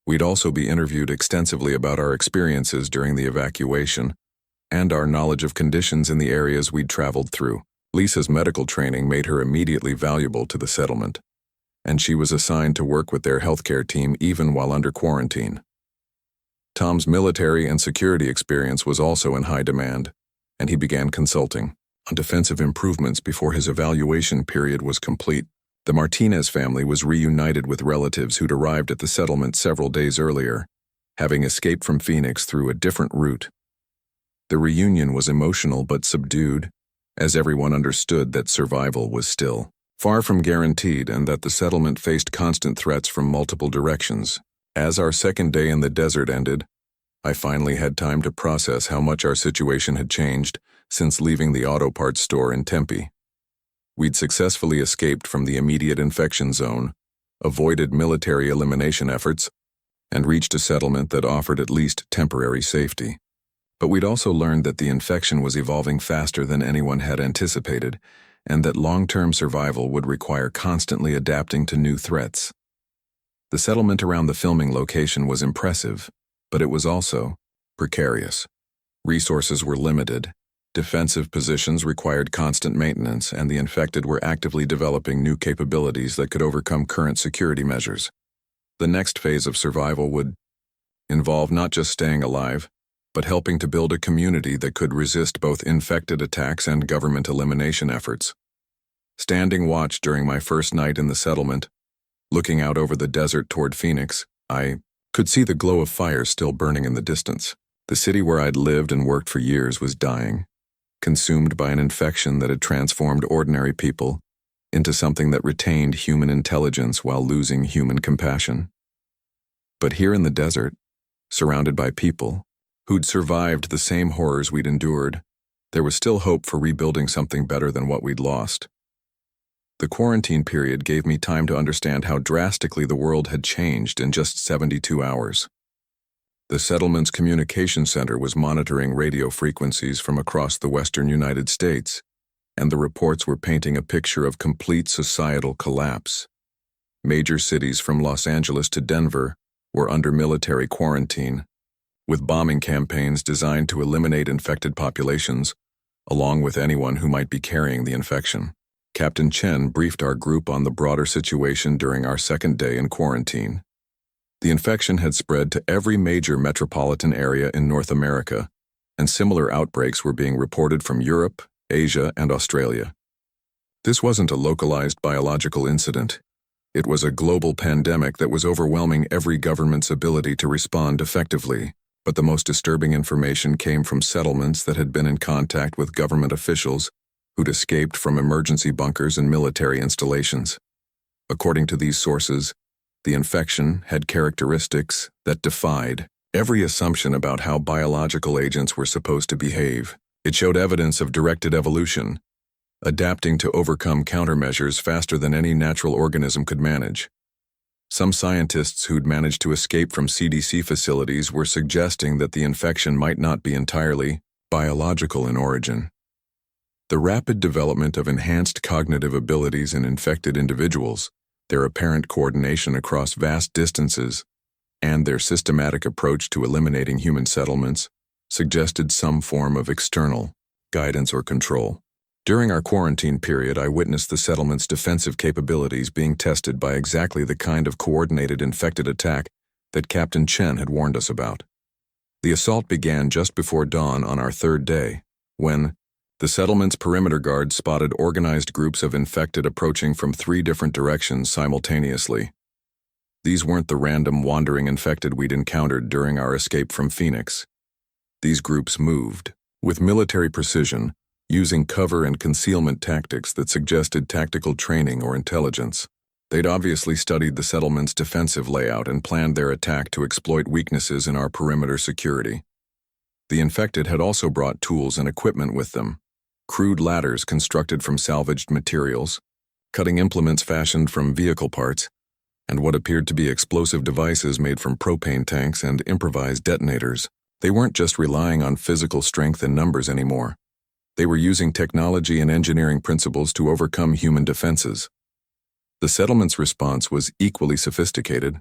we'd also be interviewed extensively about our experiences during the evacuation and our knowledge of conditions in the areas we'd traveled through. Lisa's medical training made her immediately valuable to the settlement, and she was assigned to work with their healthcare team even while under quarantine. Tom's military and security experience was also in high demand, and he began consulting on defensive improvements before his evaluation period was complete. The Martinez family was reunited with relatives who'd arrived at the settlement several days earlier, having escaped from Phoenix through a different route. The reunion was emotional but subdued, as everyone understood that survival was still far from guaranteed and that the settlement faced constant threats from multiple directions. As our second day in the desert ended, I finally had time to process how much our situation had changed since leaving the auto parts store in Tempe. We'd successfully escaped from the immediate infection zone, avoided military elimination efforts, and reached a settlement that offered at least temporary safety. But we'd also learned that the infection was evolving faster than anyone had anticipated, and that long-term survival would require constantly adapting to new threats. The settlement around the filming location was impressive, but it was also precarious. Resources were limited, defensive positions required constant maintenance, and the infected were actively developing new capabilities that could overcome current security measures. The next phase of survival would involve not just staying alive, but helping to build a community that could resist both infected attacks and government elimination efforts. Standing watch during my first night in the settlement, looking out over the desert toward Phoenix, I could see the glow of fires still burning in the distance. The city where I'd lived and worked for years was dying, consumed by an infection that had transformed ordinary people into something that retained human intelligence while losing human compassion. But here in the desert, surrounded by people who'd survived the same horrors we'd endured, there was still hope for rebuilding something better than what we'd lost. The quarantine period gave me time to understand how drastically the world had changed in just 72 hours. The settlement's communication center was monitoring radio frequencies from across the western United States, and the reports were painting a picture of complete societal collapse. Major cities from Los Angeles to Denver were under military quarantine, with bombing campaigns designed to eliminate infected populations, along with anyone who might be carrying the infection. Captain Chen briefed our group on the broader situation during our second day in quarantine. The infection had spread to every major metropolitan area in North America, and similar outbreaks were being reported from Europe, Asia, and Australia. This wasn't a localized biological incident. It was a global pandemic that was overwhelming every government's ability to respond effectively, but the most disturbing information came from settlements that had been in contact with government officials who'd escaped from emergency bunkers and military installations. According to these sources, the infection had characteristics that defied every assumption about how biological agents were supposed to behave. It showed evidence of directed evolution, adapting to overcome countermeasures faster than any natural organism could manage. Some scientists who'd managed to escape from CDC facilities were suggesting that the infection might not be entirely biological in origin. The rapid development of enhanced cognitive abilities in infected individuals, their apparent coordination across vast distances, and their systematic approach to eliminating human settlements suggested some form of external guidance or control. During our quarantine period, I witnessed the settlement's defensive capabilities being tested by exactly the kind of coordinated infected attack that Captain Chen had warned us about. The assault began just before dawn on our third day, when the settlement's perimeter guards spotted organized groups of infected approaching from 3 different directions simultaneously. These weren't the random wandering infected we'd encountered during our escape from Phoenix. These groups moved with military precision, using cover and concealment tactics that suggested tactical training or intelligence. They'd obviously studied the settlement's defensive layout and planned their attack to exploit weaknesses in our perimeter security. The infected had also brought tools and equipment with them: crude ladders constructed from salvaged materials, cutting implements fashioned from vehicle parts, and what appeared to be explosive devices made from propane tanks and improvised detonators. They weren't just relying on physical strength and numbers anymore. They were using technology and engineering principles to overcome human defenses. The settlement's response was equally sophisticated.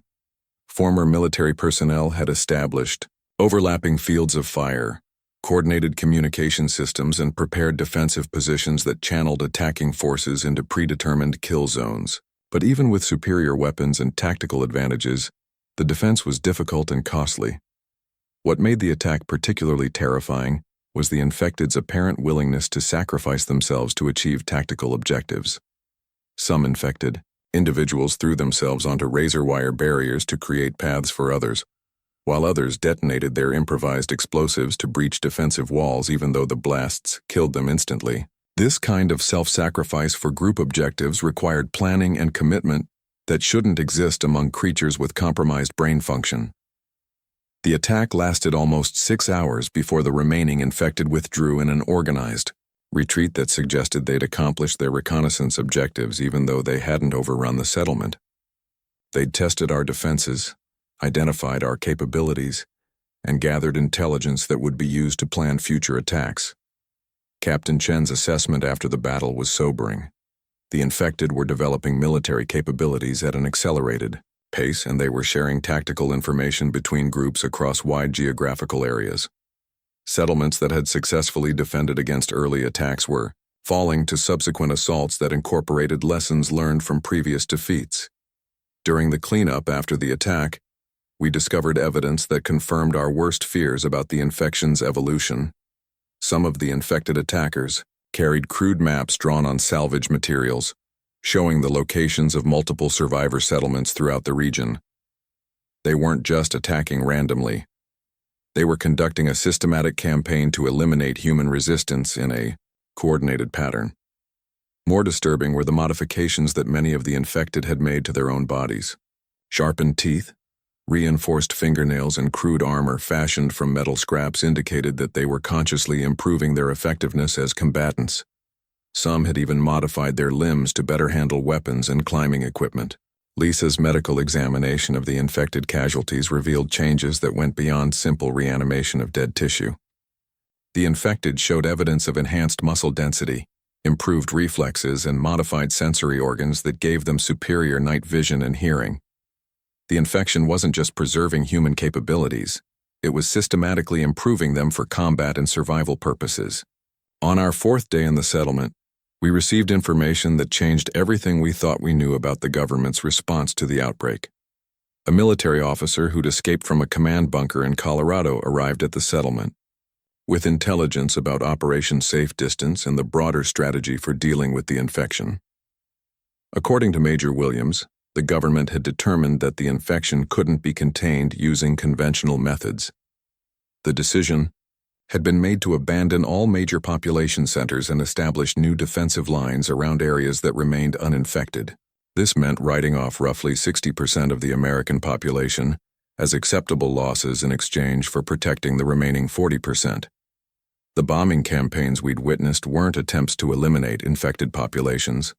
Former military personnel had established overlapping fields of fire, coordinated communication systems, and prepared defensive positions that channeled attacking forces into predetermined kill zones. But even with superior weapons and tactical advantages, the defense was difficult and costly. What made the attack particularly terrifying was the infected's apparent willingness to sacrifice themselves to achieve tactical objectives. Some infected individuals threw themselves onto razor wire barriers to create paths for others, while others detonated their improvised explosives to breach defensive walls even though the blasts killed them instantly. This kind of self-sacrifice for group objectives required planning and commitment that shouldn't exist among creatures with compromised brain function. The attack lasted almost 6 hours before the remaining infected withdrew in an organized retreat that suggested they'd accomplished their reconnaissance objectives even though they hadn't overrun the settlement. They'd tested our defenses, identified our capabilities, and gathered intelligence that would be used to plan future attacks. Captain Chen's assessment after the battle was sobering. The infected were developing military capabilities at an accelerated pace, and they were sharing tactical information between groups across wide geographical areas. Settlements that had successfully defended against early attacks were falling to subsequent assaults that incorporated lessons learned from previous defeats. During the cleanup after the attack, we discovered evidence that confirmed our worst fears about the infection's evolution. Some of the infected attackers carried crude maps drawn on salvage materials, showing the locations of multiple survivor settlements throughout the region. They weren't just attacking randomly. They were conducting a systematic campaign to eliminate human resistance in a coordinated pattern. More disturbing were the modifications that many of the infected had made to their own bodies. Sharpened teeth, reinforced fingernails, and crude armor fashioned from metal scraps indicated that they were consciously improving their effectiveness as combatants. Some had even modified their limbs to better handle weapons and climbing equipment. Lisa's medical examination of the infected casualties revealed changes that went beyond simple reanimation of dead tissue. The infected showed evidence of enhanced muscle density, improved reflexes, and modified sensory organs that gave them superior night vision and hearing. The infection wasn't just preserving human capabilities, it was systematically improving them for combat and survival purposes. On our 4th day in the settlement, we received information that changed everything we thought we knew about the government's response to the outbreak. A military officer who'd escaped from a command bunker in Colorado arrived at the settlement, with intelligence about Operation Safe Distance and the broader strategy for dealing with the infection. According to Major Williams, The government had determined that the infection couldn't be contained using conventional methods. The decision had been made to abandon all major population centers and establish new defensive lines around areas that remained uninfected. This meant writing off roughly 60% of the American population as acceptable losses in exchange for protecting the remaining 40%. The bombing campaigns we'd witnessed weren't attempts to eliminate infected populations.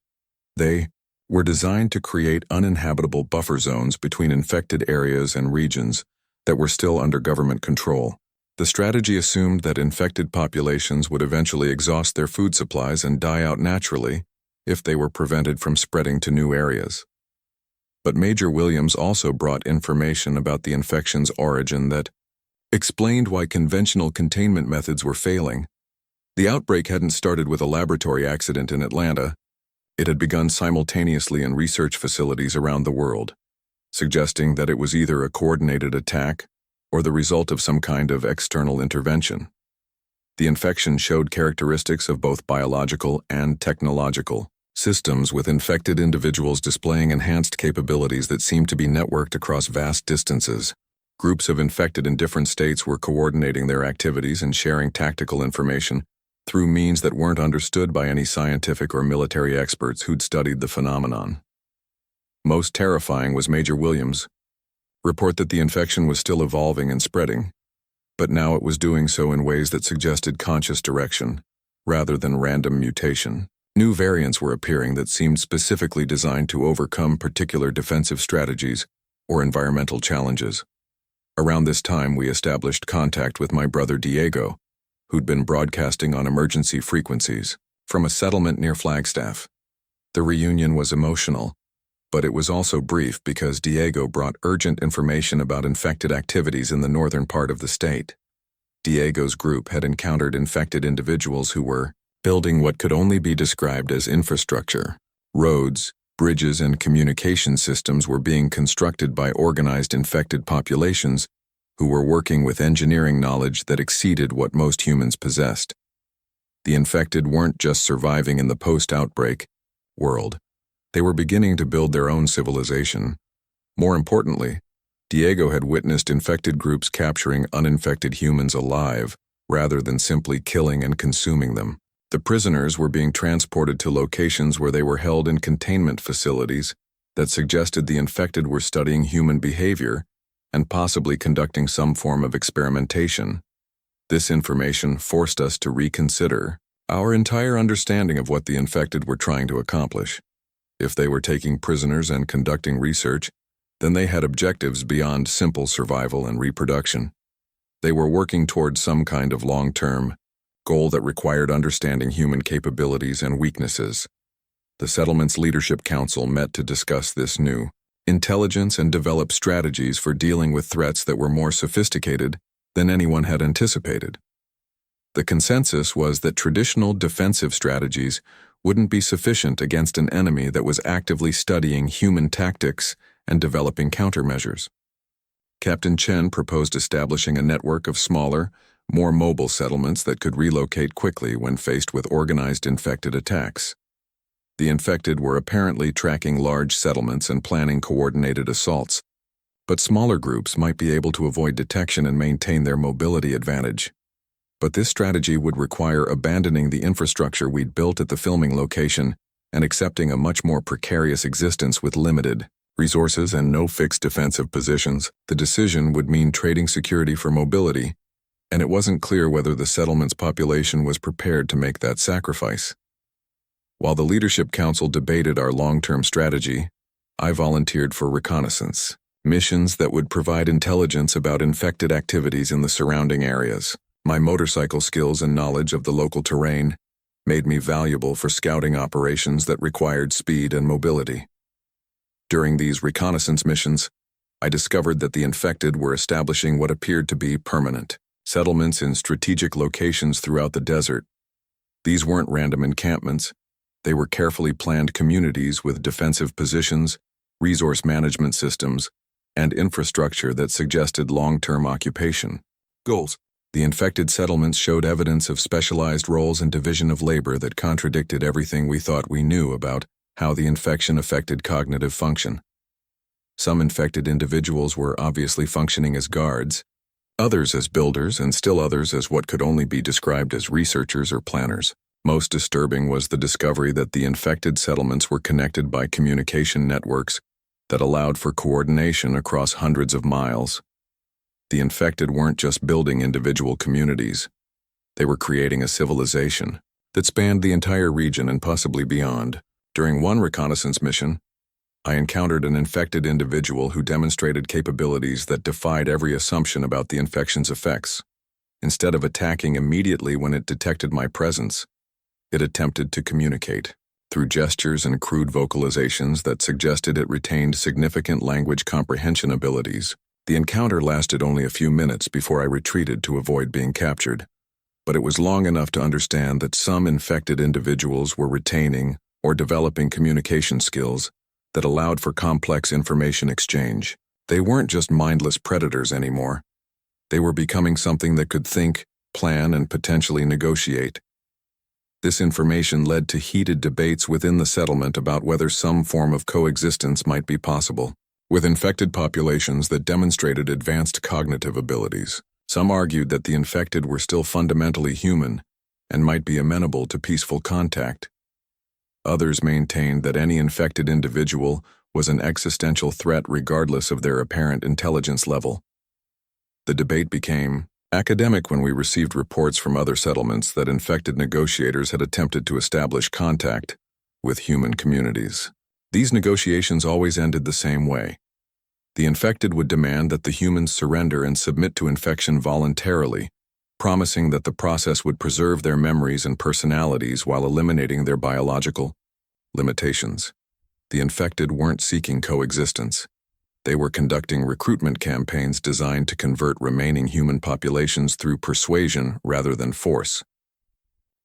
They were designed to create uninhabitable buffer zones between infected areas and regions that were still under government control. The strategy assumed that infected populations would eventually exhaust their food supplies and die out naturally if they were prevented from spreading to new areas. But Major Williams also brought information about the infection's origin that explained why conventional containment methods were failing. The outbreak hadn't started with a laboratory accident in Atlanta. It had begun simultaneously in research facilities around the world, suggesting that it was either a coordinated attack or the result of some kind of external intervention. The infection showed characteristics of both biological and technological systems, with infected individuals displaying enhanced capabilities that seemed to be networked across vast distances. Groups of infected in different states were coordinating their activities and sharing tactical information through means that weren't understood by any scientific or military experts who'd studied the phenomenon. Most terrifying was Major Williams' report that the infection was still evolving and spreading, but now it was doing so in ways that suggested conscious direction, rather than random mutation. New variants were appearing that seemed specifically designed to overcome particular defensive strategies or environmental challenges. Around this time, we established contact with my brother Diego, who'd been broadcasting on emergency frequencies from a settlement near Flagstaff. The reunion was emotional, but it was also brief because Diego brought urgent information about infected activities in the northern part of the state. Diego's group had encountered infected individuals who were building what could only be described as infrastructure. Roads, bridges, and communication systems were being constructed by organized infected populations who were working with engineering knowledge that exceeded what most humans possessed. The infected weren't just surviving in the post-outbreak world. They were beginning to build their own civilization. More importantly, Diego had witnessed infected groups capturing uninfected humans alive rather than simply killing and consuming them. The prisoners were being transported to locations where they were held in containment facilities that suggested the infected were studying human behavior and possibly conducting some form of experimentation. This information forced us to reconsider our entire understanding of what the infected were trying to accomplish. If they were taking prisoners and conducting research, then they had objectives beyond simple survival and reproduction. They were working towards some kind of long-term goal that required understanding human capabilities and weaknesses. The settlement's leadership council met to discuss this new intelligence and develop strategies for dealing with threats that were more sophisticated than anyone had anticipated. The consensus was that traditional defensive strategies wouldn't be sufficient against an enemy that was actively studying human tactics and developing countermeasures. Captain Chen proposed establishing a network of smaller, more mobile settlements that could relocate quickly when faced with organized infected attacks. The infected were apparently tracking large settlements and planning coordinated assaults, but smaller groups might be able to avoid detection and maintain their mobility advantage. But this strategy would require abandoning the infrastructure we'd built at the filming location and accepting a much more precarious existence with limited resources and no fixed defensive positions. The decision would mean trading security for mobility, and it wasn't clear whether the settlement's population was prepared to make that sacrifice. While the Leadership Council debated our long-term strategy, I volunteered for reconnaissance missions that would provide intelligence about infected activities in the surrounding areas. My motorcycle skills and knowledge of the local terrain made me valuable for scouting operations that required speed and mobility. During these reconnaissance missions, I discovered that the infected were establishing what appeared to be permanent settlements in strategic locations throughout the desert. These weren't random encampments. They were carefully planned communities with defensive positions, resource management systems, and infrastructure that suggested long-term occupation. Goals. The infected settlements showed evidence of specialized roles and division of labor that contradicted everything we thought we knew about how the infection affected cognitive function. Some infected individuals were obviously functioning as guards, others as builders, and still others as what could only be described as researchers or planners. Most disturbing was the discovery that the infected settlements were connected by communication networks that allowed for coordination across hundreds of miles. The infected weren't just building individual communities. They were creating a civilization that spanned the entire region and possibly beyond. During one reconnaissance mission, I encountered an infected individual who demonstrated capabilities that defied every assumption about the infection's effects. Instead of attacking immediately when it detected my presence, it attempted to communicate through gestures and crude vocalizations that suggested it retained significant language comprehension abilities. The encounter lasted only a few minutes before I retreated to avoid being captured, but it was long enough to understand that some infected individuals were retaining or developing communication skills that allowed for complex information exchange. They weren't just mindless predators anymore. They were becoming something that could think, plan, and potentially negotiate. This information led to heated debates within the settlement about whether some form of coexistence might be possible. With infected populations that demonstrated advanced cognitive abilities, some argued that the infected were still fundamentally human and might be amenable to peaceful contact. Others maintained that any infected individual was an existential threat regardless of their apparent intelligence level. The debate became academic when we received reports from other settlements that infected negotiators had attempted to establish contact with human communities. These negotiations always ended the same way. The infected would demand that the humans surrender and submit to infection voluntarily, promising that the process would preserve their memories and personalities while eliminating their biological limitations. The infected weren't seeking coexistence. They were conducting recruitment campaigns designed to convert remaining human populations through persuasion rather than force.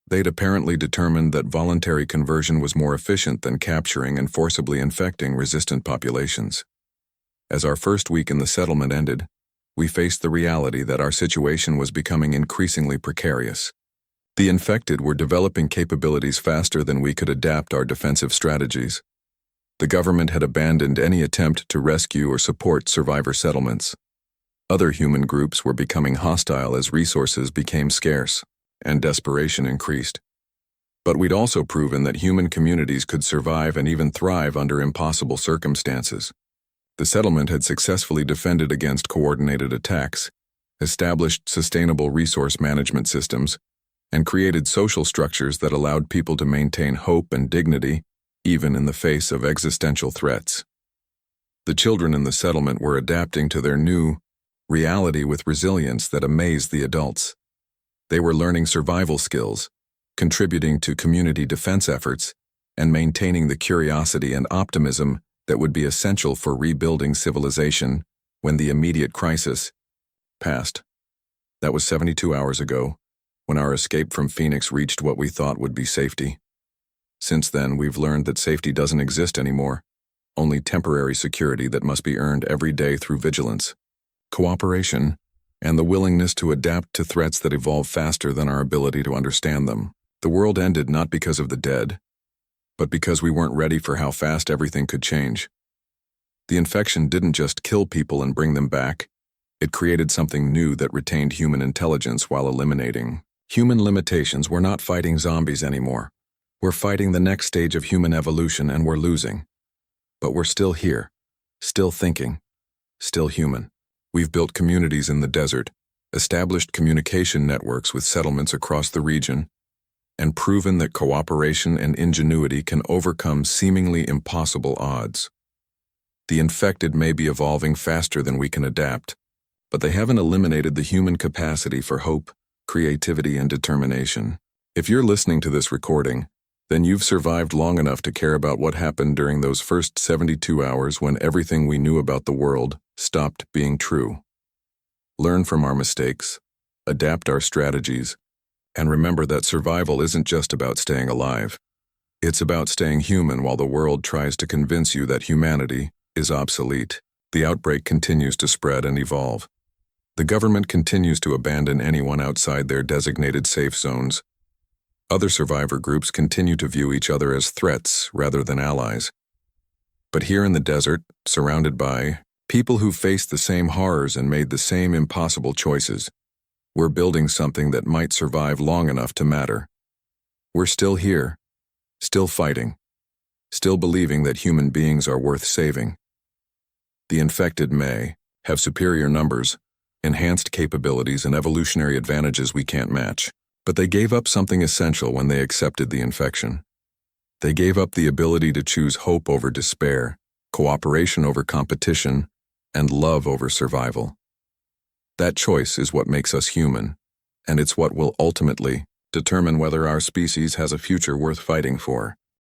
They'd apparently determined that voluntary conversion was more efficient than capturing and forcibly infecting resistant populations. As our first week in the settlement ended, we faced the reality that our situation was becoming increasingly precarious. The infected were developing capabilities faster than we could adapt our defensive strategies. The government had abandoned any attempt to rescue or support survivor settlements. Other human groups were becoming hostile as resources became scarce and desperation increased. But we'd also proven that human communities could survive and even thrive under impossible circumstances. The settlement had successfully defended against coordinated attacks, established sustainable resource management systems, and created social structures that allowed people to maintain hope and dignity even in the face of existential threats. The children in the settlement were adapting to their new reality with resilience that amazed the adults. They were learning survival skills, contributing to community defense efforts, and maintaining the curiosity and optimism that would be essential for rebuilding civilization when the immediate crisis passed. That was 72 hours ago, when our escape from Phoenix reached what we thought would be safety. Since then, we've learned that safety doesn't exist anymore, only temporary security that must be earned every day through vigilance, cooperation, and the willingness to adapt to threats that evolve faster than our ability to understand them. The world ended not because of the dead, but because we weren't ready for how fast everything could change. The infection didn't just kill people and bring them back, it created something new that retained human intelligence while eliminating human limitations. We're not fighting zombies anymore. We're fighting the next stage of human evolution, and we're losing. But we're still here, still thinking, still human. We've built communities in the desert, established communication networks with settlements across the region, and proven that cooperation and ingenuity can overcome seemingly impossible odds. The infected may be evolving faster than we can adapt, but they haven't eliminated the human capacity for hope, creativity, and determination. If you're listening to this recording, then you've survived long enough to care about what happened during those first 72 hours when everything we knew about the world stopped being true. Learn from our mistakes, adapt our strategies, and remember that survival isn't just about staying alive. It's about staying human while the world tries to convince you that humanity is obsolete. The outbreak continues to spread and evolve. The government continues to abandon anyone outside their designated safe zones. Other survivor groups continue to view each other as threats rather than allies. But here in the desert, surrounded by people who faced the same horrors and made the same impossible choices, we're building something that might survive long enough to matter. We're still here, still fighting, still believing that human beings are worth saving. The infected may have superior numbers, enhanced capabilities, and evolutionary advantages we can't match, but they gave up something essential when they accepted the infection. They gave up the ability to choose hope over despair, cooperation over competition, and love over survival. That choice is what makes us human, and it's what will ultimately determine whether our species has a future worth fighting for.